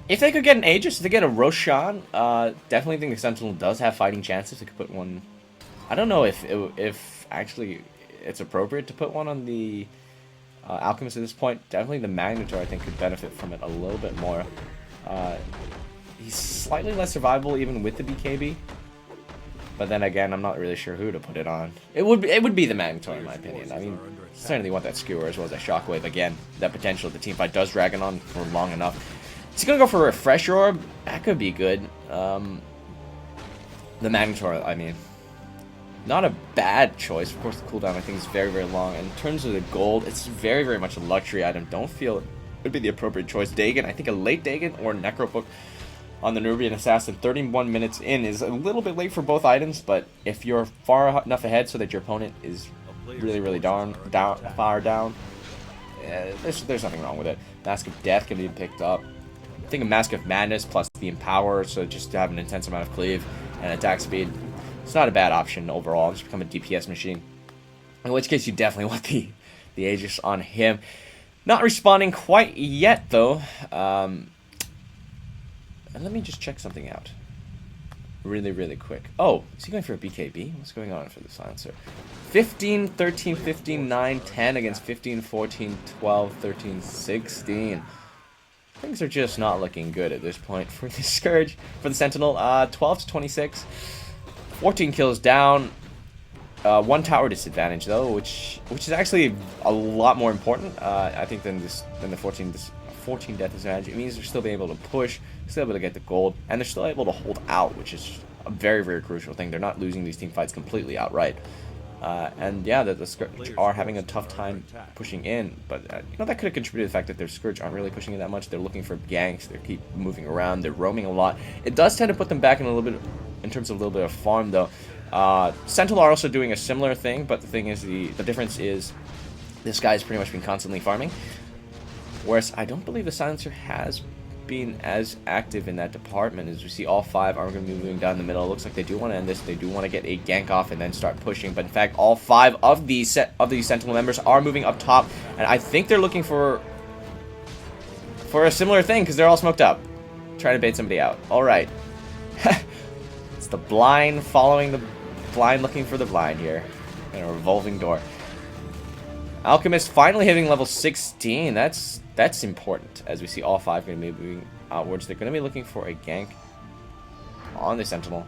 If they could get an Aegis, if they get a Roshan, definitely think the Sentinel does have fighting chances. They could put one. I don't know if actually it's appropriate to put one on the Alchemist at this point. Definitely the Magnetor, I think, could benefit from it a little bit more. He's slightly less survivable even with the BKB. But then again, I'm not really sure who to put it on. It would be the Magnetor, in my opinion. I mean, certainly want that Skewer as well as that Shockwave. Again, that potential the teamfight does drag it on for long enough. Is he going to go for a Refresher Orb? That could be good. The Magnetor, I mean, not a bad choice. Of course, the cooldown I think is very, very long. And in terms of the gold, it's very, very much a luxury item. Don't feel it would be the appropriate choice. Dagon, I think a late Dagon or Necrobook on the Nubian Assassin. 31 minutes in is a little bit late for both items, but if you're far enough ahead so that your opponent is really, really far down, there's nothing wrong with it. Mask of Death can be picked up. I think a Mask of Madness plus the Empower, so just to have an intense amount of cleave and attack speed. It's not a bad option overall. Just become a DPS machine. In which case, you definitely want the Aegis on him. Not responding quite yet, though. And let me just check something out. Really, really quick. Oh, is he going for a BKB? What's going on for the Silencer? 15, 13, 15, 9, 10 against 15, 14, 12, 13, 16. Things are just not looking good at this point for the Scourge. For the Sentinel, 12 to 26. 14 kills down. 1 tower disadvantage though, which is actually a lot more important, I think, than the 14 death disadvantage. It means they're still being able to push, still able to get the gold, and they're still able to hold out, which is a very, very crucial thing. They're not losing these team fights completely outright. And yeah, the Scourge are having a tough time pushing in, but you know, that could have contributed to the fact that their Scourge aren't really pushing in that much. They're looking for ganks. They keep moving around. They're roaming a lot. It does tend to put them back in a little bit, in terms of a little bit of farm though. Sentinel are also doing a similar thing, but the thing is, the difference is this guy's pretty much been constantly farming, whereas I don't believe the Silencer has been as active in that department. As we see all 5 are going to be moving down the middle. It looks like they do want to end this. They do want to get a gank off and then start pushing. But in fact, all 5 of these Sentinel members are moving up top. And I think they're looking for a similar thing because they're all smoked up. Trying to bait somebody out. Alright. It's the blind following the blind, looking for the blind here. In a revolving door. Alchemist finally hitting level 16. That's important, as we see all 5 going to be moving outwards. They're going to be looking for a gank on the Sentinel.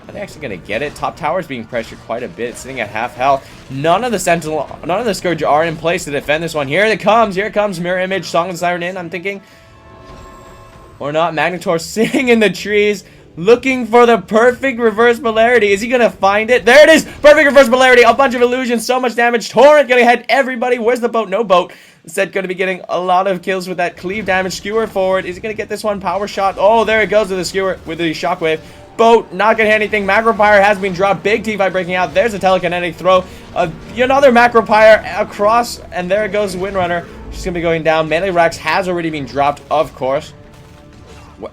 Are they actually going to get it? Top tower is being pressured quite a bit, sitting at half health. None of the Scourge are in place to defend this one. Here it comes. Here it comes. Mirror image. Song of the Siren in, I'm thinking. Or not. Magnetor sitting in the trees, looking for the perfect reverse polarity. Is he going to find it? There it is! Perfect reverse polarity. A bunch of illusions. So much damage. Torrent going to hit everybody. Where's the boat? No boat. Instead, going to be getting a lot of kills with that cleave damage. Skewer forward. Is he going to get this one? Power shot. Oh, there it goes with the skewer, with the shockwave. Boat, not going to hit anything. Macropyre has been dropped. Big T-Fight breaking out. There's a telekinetic throw. Another Macropyre across, and there it goes, Windrunner. She's going to be going down. Melee Rax has already been dropped, of course.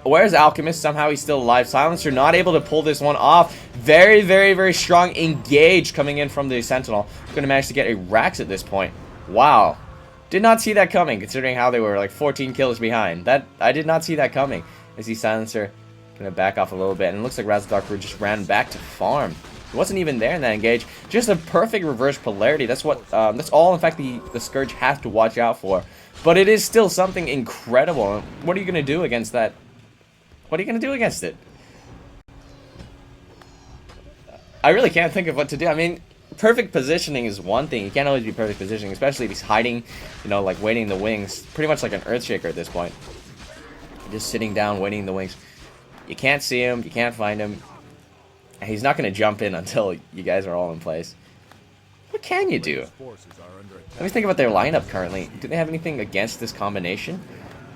Where's Alchemist? Somehow he's still alive. Silencer not able to pull this one off. Very, very, very strong engage coming in from the Sentinel. Going to manage to get a Rax at this point. Wow. Did not see that coming, considering how they were like 14 kills behind. I did not see that coming. I see Silencer going to back off a little bit. And it looks like Razadokru just ran back to farm. He wasn't even there in that engage. Just a perfect reverse polarity. That's what. That's all, in fact, the Scourge has to watch out for. But it is still something incredible. What are you going to do against that? What are you going to do against it? I really can't think of what to do. I mean, perfect positioning is one thing. You can't always be perfect positioning, especially if he's hiding, you know, like waiting in the wings. Pretty much like an Earthshaker at this point. Just sitting down, waiting in the wings. You can't see him. You can't find him. And he's not going to jump in until you guys are all in place. What can you do? Let me think about their lineup currently. Do they have anything against this combination?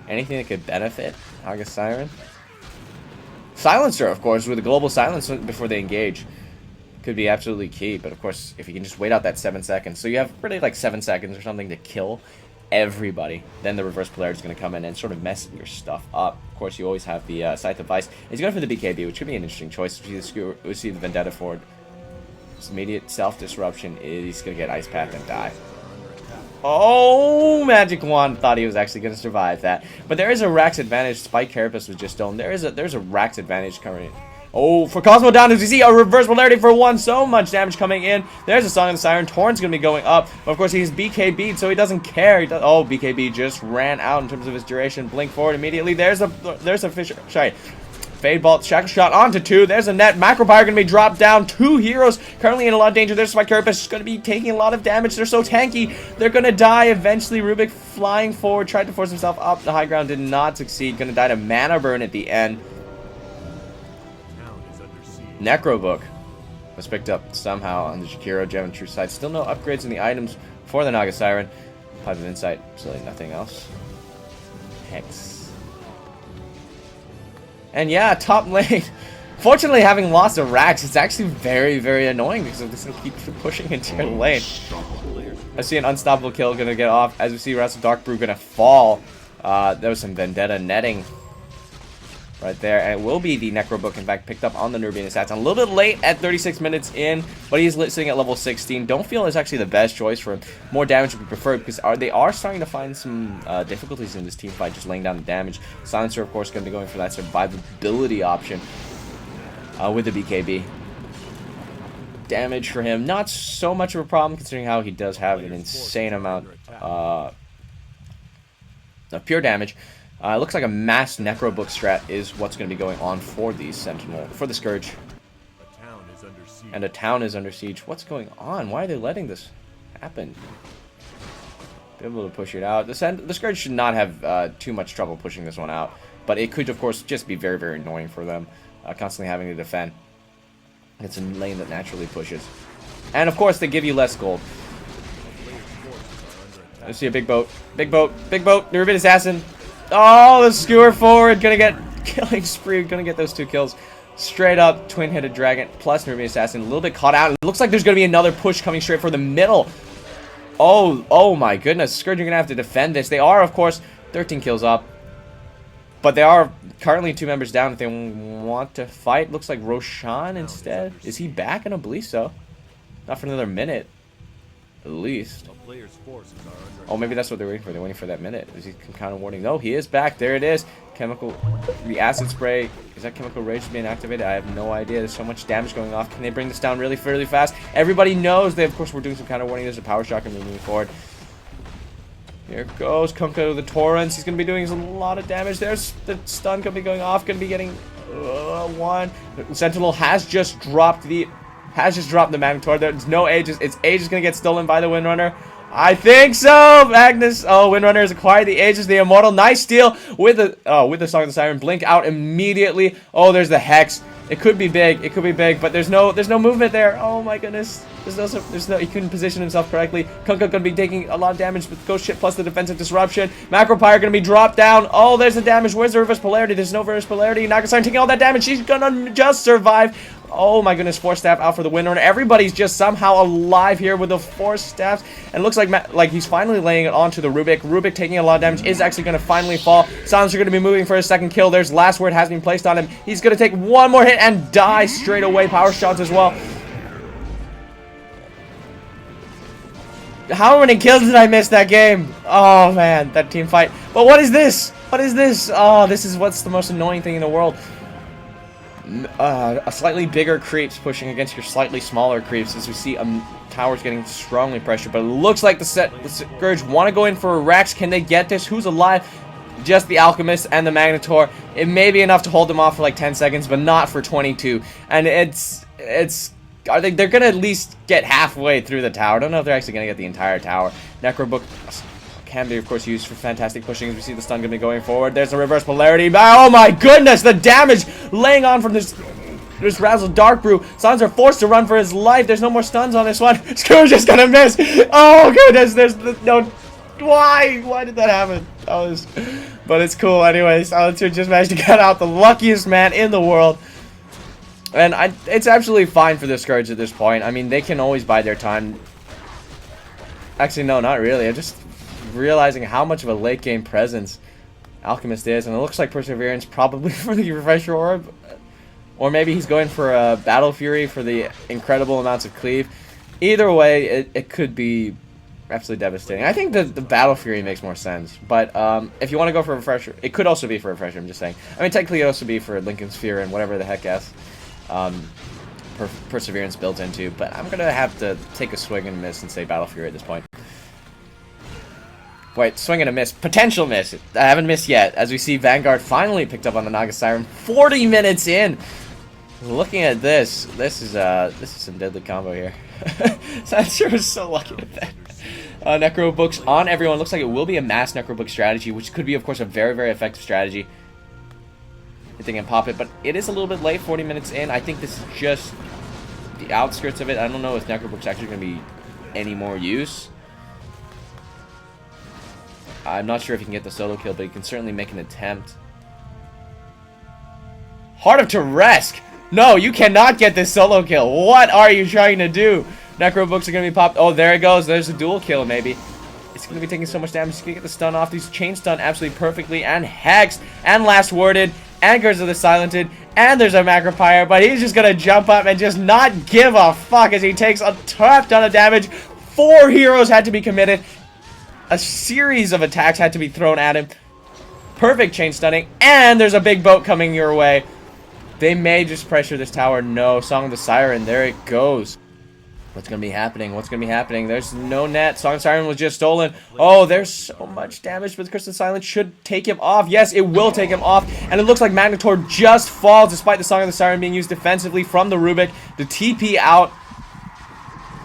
Anything that could benefit August Siren? Silencer, of course, with a global silence before they engage. Could be absolutely key, but of course, if you can just wait out that 7 seconds. So you have really like 7 seconds or something to kill everybody. Then the reverse polarity is going to come in and sort of mess your stuff up. Of course, you always have the Scythe of Vice. He's going for the BKB, which could be an interesting choice. We see the Vendetta forward. His immediate self-disruption is he's going to get Ice Path and die. Oh, Magic Wand thought he was actually going to survive that. But there is a Rax advantage. Spike Carapace was just stoned. There's a Rax advantage coming in. Oh, for Cosmo down, as you see, a reverse polarity for 1. So much damage coming in. There's a Song of the Siren. Torrent's going to be going up. But of course, he's BKB'd, so he doesn't care. Oh, BKB just ran out in terms of his duration. Blink forward immediately. There's a Fisher. Sorry. Fade Bolt, Shackle Shot onto 2. There's a net. Macropyre going to be dropped down. 2 heroes currently in a lot of danger. There's Spike Carapace going to be taking a lot of damage. They're so tanky. They're going to die eventually. Rubik flying forward. Tried to force himself up the high ground. Did not succeed. Going to die to Mana Burn at the end. Necrobook was picked up somehow on the Jakiro Gem and True Sight. Still no upgrades in the items for the Naga Siren. 5 of Insight. Absolutely nothing else. Hex. And yeah, top lane. Fortunately, having lost a Rax, it's actually very, very annoying because this will keep pushing into your lane. I see an unstoppable kill gonna get off. As we see Wrestle Dark Brew gonna fall. There was some Vendetta netting right there. And it will be the Necrobook, in fact, picked up on the Nubian stats. A little bit late at 36 minutes in, but he's sitting at level 16. Don't feel it's actually the best choice for him. More damage would be preferred because they are starting to find some difficulties in this team fight, just laying down the damage. Silencer, of course, going to be going for that survivability option with the BKB. Damage for him, not so much of a problem considering how he does have an insane amount of pure damage. Looks like a mass Necrobook strat is what's going to be going on for the Sentinel, for the Scourge. And a town is under siege. What's going on? Why are they letting this happen? Be able to push it out. The Scourge should not have too much trouble pushing this one out, but it could, of course, just be very, very annoying for them, constantly having to defend. It's a lane that naturally pushes, and of course they give you less gold. I see a big boat, big boat, big boat. The Ruben Assassin. Oh, the skewer forward, gonna get killing spree, gonna get those 2 kills. Straight up, twin-headed dragon plus Nubian Assassin, a little bit caught out. It looks like there's gonna be another push coming straight for the middle. Oh my goodness, Scourge, you're gonna have to defend this. They are, of course, 13 kills up. But they are currently 2 members down if they want to fight. Looks like Roshan instead. Is he back? I don't believe so. Not for another minute. At least. A player's forces are under Oh, maybe that's what they're waiting for. They're waiting for that minute. Is he counter warning? No, he is back. There it is. Chemical. The acid spray. Is that chemical rage being activated? I have no idea. There's so much damage going off. Can they bring this down really, really fast? Everybody knows they, of course, we're doing some counter warning. There's a power shock and we're moving forward. Here goes Kunkka with the torrents. He's going to be doing a lot of damage. There's the stun going to be going off. Going to be getting one. Sentinel has just dropped the Magnetor. There's no Aegis. Its Aegis going to get stolen by the Windrunner. I think so. Magnus. Oh, Windrunner has acquired the Aegis, the Immortal. Nice steal with the Song of the Siren. Blink out immediately. Oh, there's the Hex. It could be big. It could be big, but there's no movement there. Oh my goodness. He couldn't position himself correctly. Kunkka gonna be taking a lot of damage with Ghost Ship plus the defensive disruption. Macropyre gonna be dropped down. Oh, there's the damage. Where's the reverse polarity? There's no reverse polarity. Nakasari taking all that damage. She's gonna just survive. Oh my goodness, Force Staff out for the Windrunner. Everybody's just somehow alive here with the Force Staffs. And it looks like he's finally laying it onto the Rubik. Rubik taking a lot of damage is actually going to finally fall. Silencer going to be moving for a second kill. There's last word has been placed on him. He's going to take one more hit and die straight away. Power shots as well. How many kills did I miss that game? Oh man, that team fight. But what is this? What is this? Oh, this is what's the most annoying thing in the world. A slightly bigger creeps pushing against your slightly smaller creeps as we see towers getting strongly pressured, but it looks like the Scourge want to go in for a Rex. Can they get this? Who's alive? Just the Alchemist and the Magnetor. It may be enough to hold them off for like 10 seconds, but not for 22. And they're gonna at least get halfway through the tower. I don't know if they're actually gonna get the entire tower. Necrobook can be, of course, used for fantastic pushing as we see the stun going to be going forward. There's a reverse polarity. Oh my goodness, the damage laying on from this Razzle Dark Brew. Suns are forced to run for his life. There's no more stuns on this one. Screw's just going to miss. Oh goodness, there's no... Why? Why did that happen? But it's cool anyway. Silencer just managed to get out the luckiest man in the world. And it's absolutely fine for the Scourge at this point. I mean, they can always bide their time. Actually, no, not really. I just... realizing how much of a late game presence Alchemist is, and it looks like Perseverance probably for the Refresher Orb, or maybe he's going for a Battle Fury for the incredible amounts of cleave. Either way, it could be absolutely devastating. I think the Battle Fury makes more sense, but if you want to go for a Refresher, it could also be for a Refresher, I'm just saying. I mean, technically it would also be for Lincoln Sphere and whatever the heck else Perseverance built into, but I'm going to have to take a swing and miss and say Battle Fury at this point. Wait, swing and a miss. Potential miss. I haven't missed yet. As we see Vanguard finally picked up on the Naga Siren 40 minutes in. Looking at this is some deadly combo here. So sure was so lucky with that. Necro Books on everyone. Looks like it will be a mass Necro Book strategy, which could be, of course, a very, very effective strategy if they can pop it. But it is a little bit late, 40 minutes in. I think this is just the outskirts of it. I don't know if Necro Book's actually going to be any more use. I'm not sure if he can get the solo kill, but he can certainly make an attempt. Heart of Teresk! No, you cannot get this solo kill. What are you trying to do? Necro Books are going to be popped. Oh, there it goes. There's a dual kill, maybe. It's going to be taking so much damage. He's going to get the stun off. These chain stun absolutely perfectly. And Hexed. And Last Worded. And Curse of the Silented. And there's a Macropyre. But he's just going to jump up and just not give a fuck as he takes a tough ton of damage. 4 heroes had to be committed. A series of attacks had to be thrown at him. Perfect chain stunning. And there's a big boat coming your way. They may just pressure this tower. No. Song of the Siren. There it goes. What's going to be happening? What's going to be happening? There's no net. Song of the Siren was just stolen. Oh, there's so much damage, but the Curse of Silence should take him off. Yes, it will take him off. And it looks like Magnetor just falls despite the Song of the Siren being used defensively from the Rubik. The TP out.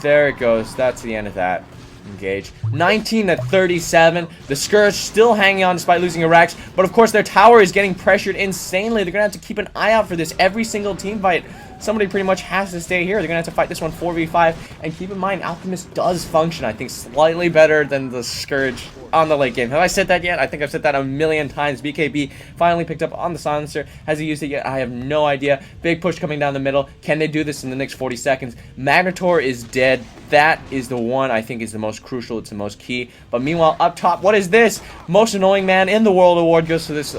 There it goes. That's the end of that. Engage. 19-37. The Scourge still hanging on despite losing a Rex. But of course their tower is getting pressured insanely. They're going to have to keep an eye out for this every single team fight. Somebody pretty much has to stay here. They're going to have to fight this one 4v5. And keep in mind, Alchemist does function, I think, slightly better than the Scourge on the late game. Have I said that yet? I think I've said that a million times. BKB finally picked up on the Silencer. Has he used it yet? I have no idea. Big push coming down the middle. Can they do this in the next 40 seconds? Magnetor is dead. That is the one I think is the most crucial. It's the most key. But meanwhile, up top, what is this? Most annoying man in the world award goes to this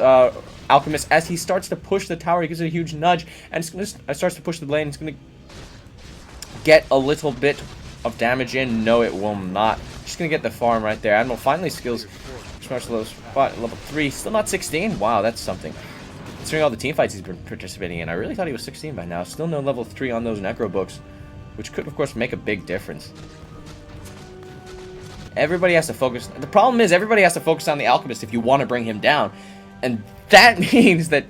Alchemist as he starts to push the tower. He gives it a huge nudge, and starts to push the lane. It's going to get a little bit of damage in. No, it will not. Just going to get the farm right there. Admiral finally skills smash the low spot. Level 3. Still not 16. Wow, that's something. Considering all the team fights he's been participating in, I really thought he was 16 by now. Still no level 3 on those Necro books, which could, of course, make a big difference. Everybody has to focus. The problem is everybody has to focus on the Alchemist if you want to bring him down. And that means that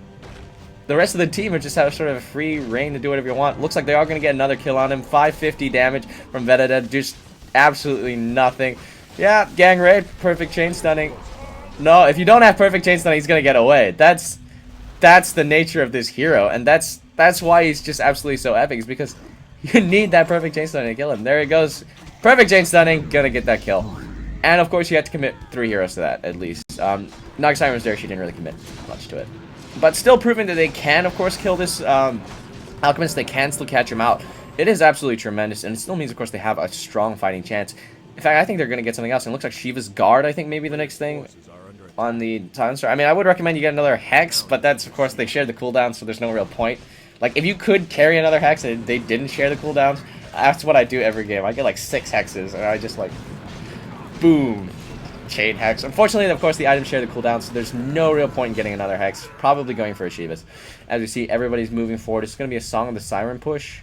the rest of the team are just have sort of a free reign to do whatever you want. Looks like they are going to get another kill on him. 550 damage from Vedada. Just absolutely nothing. Yeah, gang raid. Perfect chain stunning. No, if you don't have perfect chain stunning, he's going to get away. That's the nature of this hero. And that's why he's just absolutely so epic. Is because you need that perfect chain stunning to kill him. There he goes. Perfect chain stunning. Gonna get that kill. And of course you have to commit 3 heroes to that at least. Nagasiren was there. She didn't really commit much to it. But still proving that they can, of course, kill this Alchemist. They can still catch him out. It is absolutely tremendous, and it still means, of course, they have a strong fighting chance. In fact, I think they're going to get something else. And it looks like Shiva's Guard, I think, maybe the next thing on the Silencer. I mean, I would recommend you get another Hex, but that's, of course, they share the cooldown, so there's no real point. Like, if you could carry another Hex and they didn't share the cooldowns, that's what I do every game. I get, like, 6 Hexes, and I just, like, boom. Chain Hex. Unfortunately, of course, the items share the cooldown, so there's no real point in getting another Hex. Probably going for a Shivas. As we see, everybody's moving forward. It's going to be a Song of the Siren push.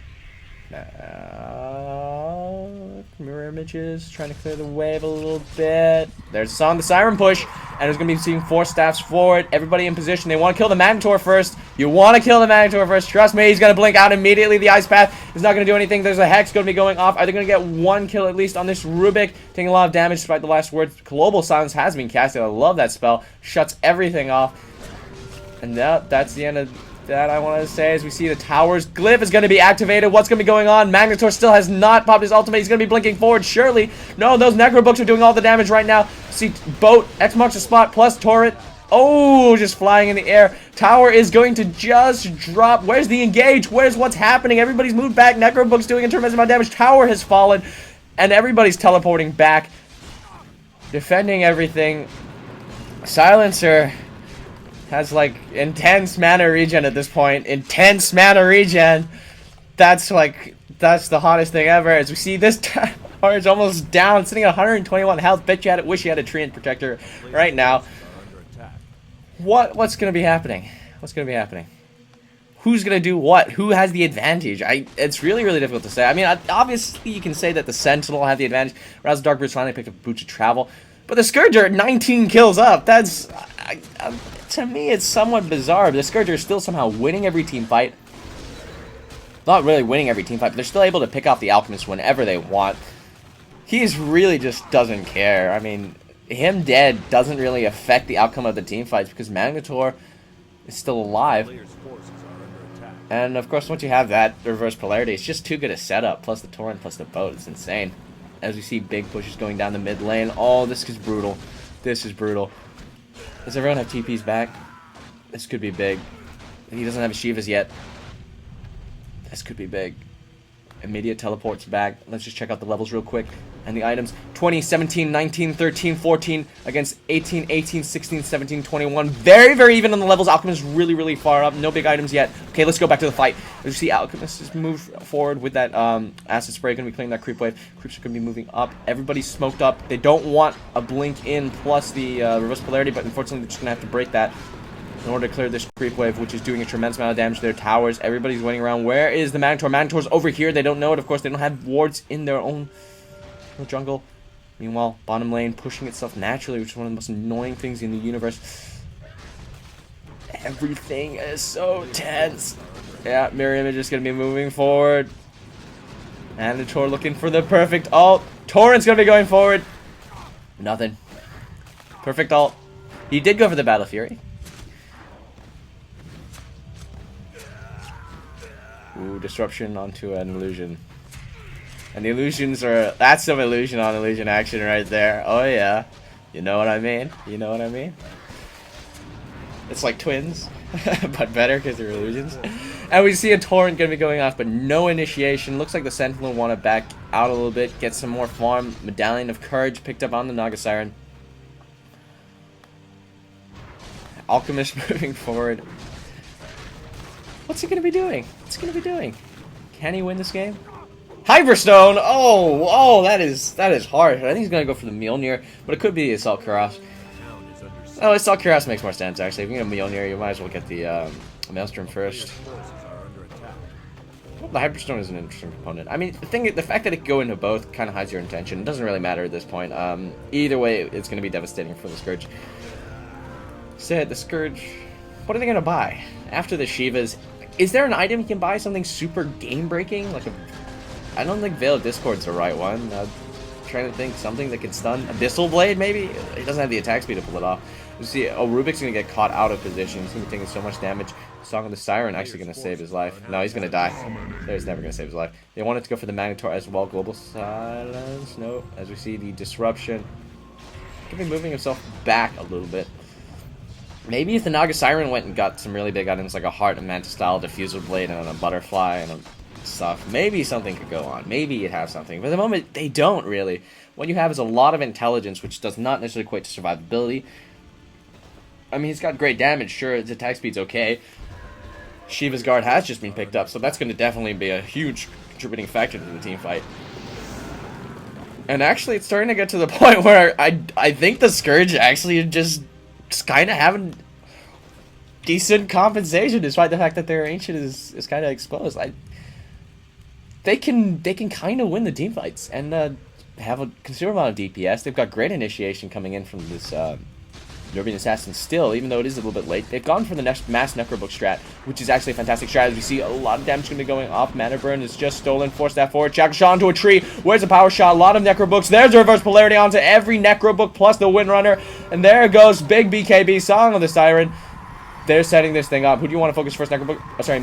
Mirror images. Trying to clear the wave a little bit. There's a Song of the Siren push. And there's going to be seeing 4 staffs forward. Everybody in position. They want to kill the Minotaur first. You want to kill the Minotaur first. Trust me, he's going to blink out immediately. The Ice Path is not going to do anything. There's a Hex going to be going off. Are they going to get 1 kill at least on this Rubik? Taking a lot of damage despite the last word. Global Silence has been casted. I love that spell. Shuts everything off. And that's the end of that, I want to say. As we see the tower's glyph is going to be activated. What's going to be going on? Magnetor still has not popped his ultimate. He's going to be blinking forward, surely. No, those Necro books are doing all the damage right now. See, boat, X marks the spot, plus turret. Oh, just flying in the air. Tower is going to just drop. Where's the engage? Where's what's happening? Everybody's moved back. Necro book's doing a tremendous amount of damage. Tower has fallen, and everybody's teleporting back, defending everything. Silencer has, like, intense mana regen at this point. Intense mana regen. That's the hottest thing ever. As we see this tower is almost down, sitting at 121 health. Bet you wish you had a Treant Protector right now. What's going to be happening? What's going to be happening? Who's going to do what? Who has the advantage? It's really, really difficult to say. I mean, obviously you can say that the Sentinel had the advantage. Rouse of Dark Boots finally picked up Boots of Travel. But the Scourger, 19 kills up. That's... to me, it's somewhat bizarre. The Scourger is still somehow winning every team fight. Not really winning every team fight, but they're still able to pick off the Alchemist whenever they want. He's really just doesn't care. I mean, him dead doesn't really affect the outcome of the team fights because Magnetor is still alive. And of course, once you have that reverse polarity, it's just too good a setup. Plus the Torrent, plus the boat. It's insane. As we see big pushes going down the mid lane. Oh, this is brutal. This is brutal. Does everyone have TPs back? This could be big. He doesn't have a Shivas yet. This could be big. Immediate teleports back. Let's just check out the levels real quick. And the items. 20, 17, 19, 13, 14 against 18, 18, 16, 17, 21. Very, very even on the levels. Alchemist really, really far up. No big items yet. Okay, let's go back to the fight. As you see, Alchemist has moved forward with that acid spray. Going to be clearing that creep wave. Creeps are going to be moving up. Everybody's smoked up. They don't want a blink in plus the reverse polarity, but unfortunately they're just going to have to break that in order to clear this creep wave, which is doing a tremendous amount of damage to their towers. Everybody's waiting around. Where is the Minotaur? Minotaur's over here. They don't know it. Of course, they don't have wards in their own jungle. Meanwhile, bottom lane pushing itself naturally, which is one of the most annoying things in the universe. Everything is so tense. Yeah, mirror image is going to be moving forward. Minotaur looking for the perfect ult. Torrent's going to be going forward. Nothing. Perfect ult. He did go for the Battle Fury. Ooh, disruption onto an illusion. And the illusions are... That's some illusion on illusion action right there. Oh yeah. You know what I mean? You know what I mean? It's like twins. But better because they're illusions. And we see a Torrent going to be going off, but no initiation. Looks like the Sentinel want to back out a little bit. Get some more farm. Medallion of Courage picked up on the Nagasiren. Alchemist moving forward. What's he gonna be doing? What's he gonna be doing? Can he win this game? Hyperstone! Oh, that is harsh. I think he's gonna go for the Mjolnir, but it could be Assault Cuirass. Oh, Assault Cuirass makes more sense actually. If you get a Mjolnir, you might as well get the Maelstrom first. Well, the Hyperstone is an interesting component. I mean, the fact that it can go into both kind of hides your intention. It doesn't really matter at this point. Either way, it's going to be devastating for the Scourge. Said the Scourge. What are they going to buy after the Shivas? Is there an item you can buy? Something super game breaking? Like I don't think Veil of Discord's the right one. Trying to think something that could stun. Abyssal Blade, maybe? It doesn't have the attack speed to pull it off. You see, Rubik's gonna get caught out of position. He's gonna be taking so much damage. Song of the Siren actually gonna save his life. No, he's gonna die. He's never gonna save his life. They wanted to go for the Magnetor as well. Global Silence. No. As we see the Disruption. Gonna be moving himself back a little bit. Maybe if the Naga Siren went and got some really big items like a Heart and Manta Style Diffusal Blade and a Butterfly and stuff, maybe something could go on. Maybe you'd have something. But at the moment, they don't really. What you have is a lot of intelligence, which does not necessarily equate to survivability. I mean, he's got great damage. Sure, his attack speed's okay. Shiva's Guard has just been picked up, so that's going to definitely be a huge contributing factor to the team fight. And actually, it's starting to get to the point where I think the Scourge actually just kind of having decent compensation, despite the fact that their Ancient is kind of exposed. They can kind of win the team fights and have a considerable amount of DPS. They've got great initiation coming in from this Nubian Assassin still, even though it is a little bit late. They've gone for the next Mass Necrobook strat, which is actually a fantastic strat. As we see, a lot of damage going to be going off. Mana Burn is just stolen. Force that forward. Chakra onto a tree. Where's the power shot? A lot of Necrobooks. There's a reverse polarity onto every Necrobook plus the Windrunner. And there goes big BKB, Song of the Siren. They're setting this thing up. Who do you want to focus first? Necrobook? Oh, sorry,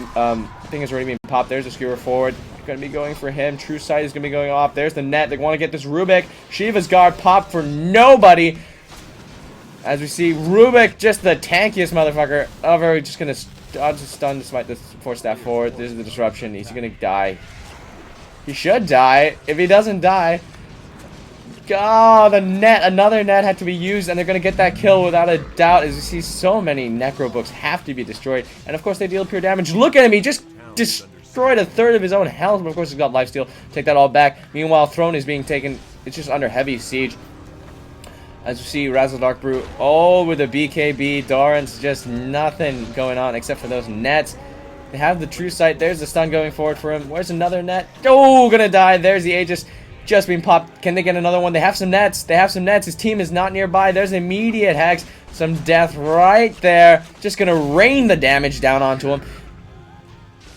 thing is already being popped. There's a Skewer forward. Going to be going for him. True Sight is going to be going off. There's the net. They want to get this Rubik. Shiva's Guard popped for nobody. As we see, Rubik, just the tankiest motherfucker ever. Just going to dodge the stun despite this force that forward. There's the disruption. He's going to die. He should die. If he doesn't die... Oh, the net. Another net had to be used, and they're going to get that kill without a doubt. As you see, so many Necrobooks have to be destroyed. And, of course, they deal pure damage. Look at him. He just destroyed a third of his own health. But, of course, he's got lifesteal. Take that all back. Meanwhile, Throne is being taken. It's just under heavy siege. As you see, Razzle Dark Brew. Oh, with the BKB. Doran's just nothing going on except for those nets. They have the True Sight. There's the stun going forward for him. Where's another net? Oh, going to die. There's the Aegis. Just being popped. Can they get another one? They have some nets. They have some nets. His team is not nearby. There's immediate hacks. Some death right there. Just going to rain the damage down onto him.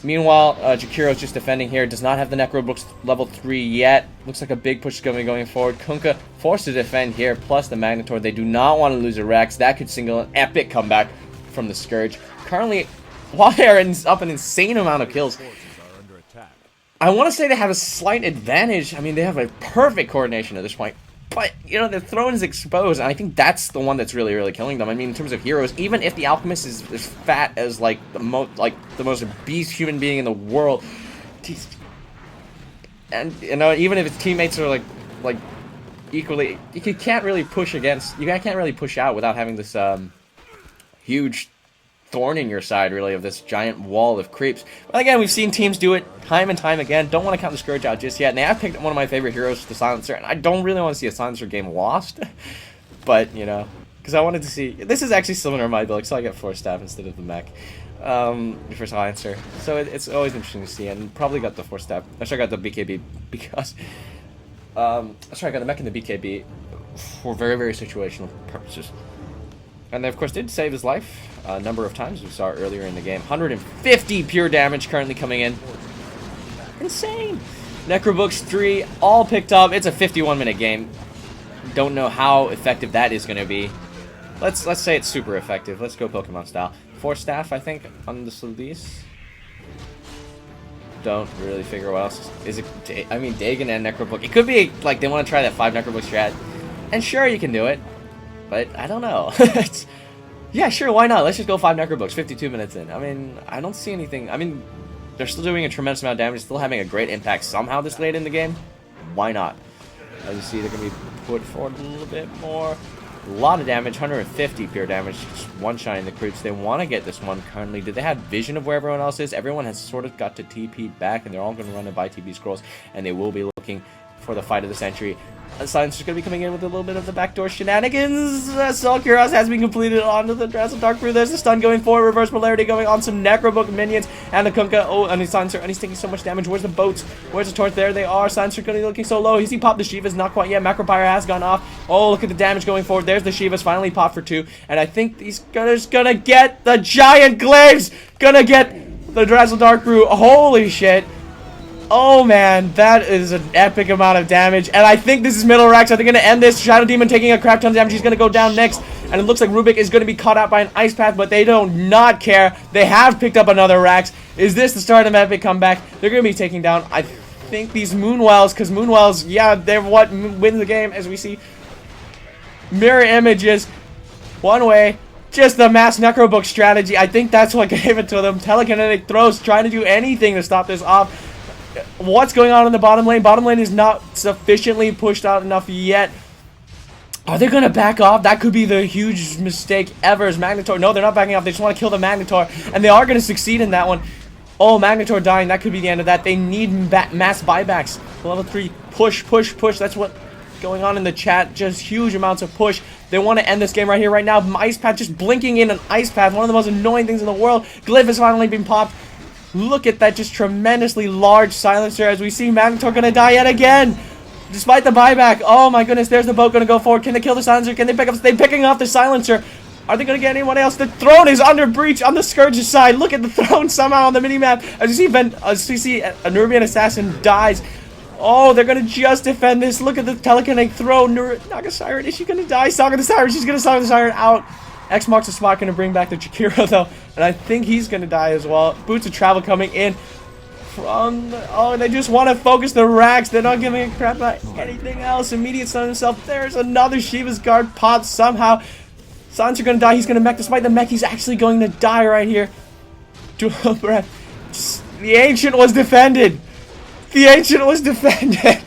Meanwhile, Jakiro's just defending here. Does not have the Necrobooks level 3 yet. Looks like a big push is going forward. Kunkka forced to defend here, plus the Magnetor. They do not want to lose a Rex. That could single an epic comeback from the Scourge. Currently, while they're up an insane amount of kills, I want to say they have a slight advantage. I mean, they have a perfect coordination at this point. But, you know, the throne is exposed, and I think that's the one that's really, really killing them. I mean, in terms of heroes, even if the Alchemist is as fat as, like, the most beast human being in the world, and, you know, even if his teammates are, like equally, you can't really push against, you can't really push out without having this, huge thorn in your side, really, of this giant wall of creeps. But again, we've seen teams do it time and time again. Don't want to count the Scourge out just yet. And they have picked one of my favorite heroes, the Silencer, and I don't really want to see a Silencer game lost. But, you know, because I wanted to see... This is actually similar to my build, so I get 4 staff instead of the mech for Silencer. So it's always interesting to see, and probably got the 4 staff. Actually, I got the BKB because... I got the mech and the BKB for very, very situational purposes. And they, of course, did save his life a number of times. We saw it earlier in the game. 150 pure damage currently coming in. Insane. Necrobooks 3 all picked up. It's a 51-minute game. Don't know how effective that is going to be. Let's say it's super effective. Let's go Pokemon style. 4 staff, I think, on the Solis. Don't really figure what else is it. I mean, Dagon and Necrobook. It could be like they want to try that 5 Necrobook strat. And sure, you can do it. But I don't know. Yeah, sure, why not? Let's just go 5 Necrobooks, 52 minutes in. I mean, I don't see anything. I mean, they're still doing a tremendous amount of damage, still having a great impact somehow this late in the game. Why not? As you see, they're going to be put forward a little bit more. A lot of damage, 150 pure damage, just one-shotting the creeps. They want to get this one currently. Do they have vision of where everyone else is? Everyone has sort of got to TP back, and they're all going to run to buy TP scrolls, and they will be looking for the fight of the century. Silencer's going to be coming in with a little bit of the backdoor shenanigans. Soul Cuirass has been completed onto the Dazzle Dark Brew. There's the stun going forward, reverse polarity going on some Necrobook minions, and the Kunkka. Oh, and his Silencer, and he's taking so much damage. Where's the boats? Where's the torch? There they are. Silencer going to be looking so low. He's he popped the Shivas? Not quite yet. Macropyre has gone off. Oh, look at the damage going forward. There's the Shivas finally popped for 2, and I think he's gonna get the giant glaives. Gonna get the Dazzle Dark Brew. Holy shit. Oh man, that is an epic amount of damage, and I think this is middle racks. Are they going to end this? Shadow Demon taking a crap ton of damage. He's going to go down next, and it looks like Rubik is going to be caught out by an Ice Path, but they don't not care. They have picked up another racks. Is this the start of an epic comeback? They're going to be taking down, I think, these Moonwells, because Moonwells, yeah, they're what wins the game, as we see mirror images one way. Just the mass Necrobook strategy. I think that's what gave it to them. Telekinetic throws, trying to do anything to stop this off. What's going on in the bottom lane? Bottom lane is not sufficiently pushed out enough yet. Are they going to back off? That could be the huge mistake ever. Is Magnetor? No, they're not backing off. They just want to kill the Magnetor, and they are going to succeed in that one. Oh, Magnetor dying. That could be the end of that. They need mass buybacks. Level 3. Push, push, push. That's what's going on in the chat. Just huge amounts of push. They want to end this game right here, right now. Ice Path just blinking in an Ice Path. One of the most annoying things in the world. Glyph has finally been popped. Look at that just tremendously large silencer as we see Magnetor gonna die yet again. Despite the buyback. Oh my goodness, there's the boat gonna go forward. Can they kill the silencer? Can they pick up? They're picking off the silencer. Are they gonna get anyone else? The throne is under breach on the Scourge's side. Look at the throne somehow on the minimap. As you see, a Nubian assassin dies. Oh, they're gonna just defend this. Look at the telekinetic throw. Naga Siren, is she gonna die? Saga the Siren, she's gonna Saga the Siren out. X marks the spot, gonna bring back the Chikiro though, and I think he's gonna die as well. Boots of Travel coming in from the, oh, they just want to focus the racks. They're not giving a crap about anything else. Immediate stun himself. There's another Shiva's guard popped somehow. Silencer gonna die. He's gonna mech. Despite the mech, he's actually going to die right here. Dual breath. The Ancient was defended. The Ancient was defended.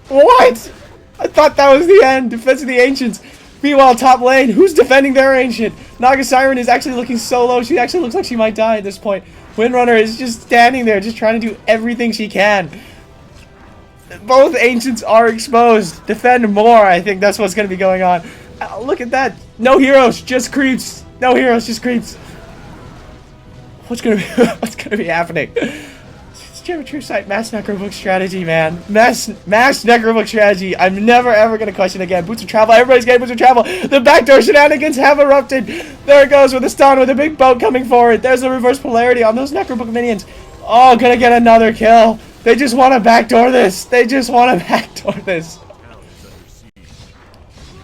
What? I thought that was the end. Defense of the Ancients. Meanwhile, top lane, who's defending their Ancient? Naga Siren is actually looking so low. She actually looks like she might die at this point. Windrunner is just standing there, just trying to do everything she can. Both Ancients are exposed. Defend more. I think that's what's going to be going on. Look at that. No heroes, just creeps. No heroes, just creeps. What's going to be happening? True sight, mass Necrobook strategy, man. Mass Necrobook strategy. I'm never ever gonna question again. Boots of Travel. Everybody's getting Boots of Travel. The backdoor shenanigans have erupted. There it goes with a stun with a big boat coming forward. There's the reverse polarity on those Necrobook minions. Oh, gonna get another kill. They just want to backdoor this. They just want to backdoor this.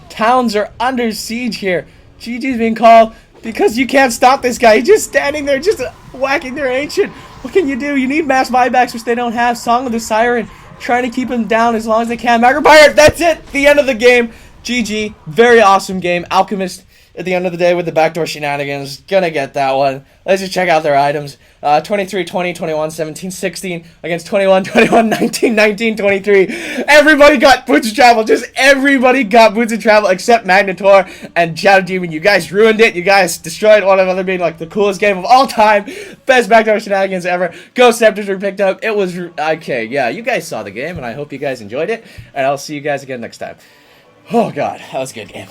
Towns are under siege here. GG's being called because you can't stop this guy. He's just standing there, just whacking their Ancient. What can you do? You need mass buybacks, which they don't have. Song of the Siren, trying to keep him down as long as they can. Macropyre, that's it. The end of the game. GG. Very awesome game. Alchemist, at the end of the day, with the backdoor shenanigans. Gonna get that one. Let's just check out their items. 23, 20, 21, 17, 16 against 21, 21, 19, 19, 23. Everybody got Boots of Travel. Just everybody got Boots of Travel except Magnetor and Shadow Demon. You guys ruined it. You guys destroyed one another, being like the coolest game of all time. Best backdoor shenanigans ever. Ghost Scepters were picked up. It was okay. Yeah, you guys saw the game, and I hope you guys enjoyed it. And I'll see you guys again next time. Oh god, that was a good game.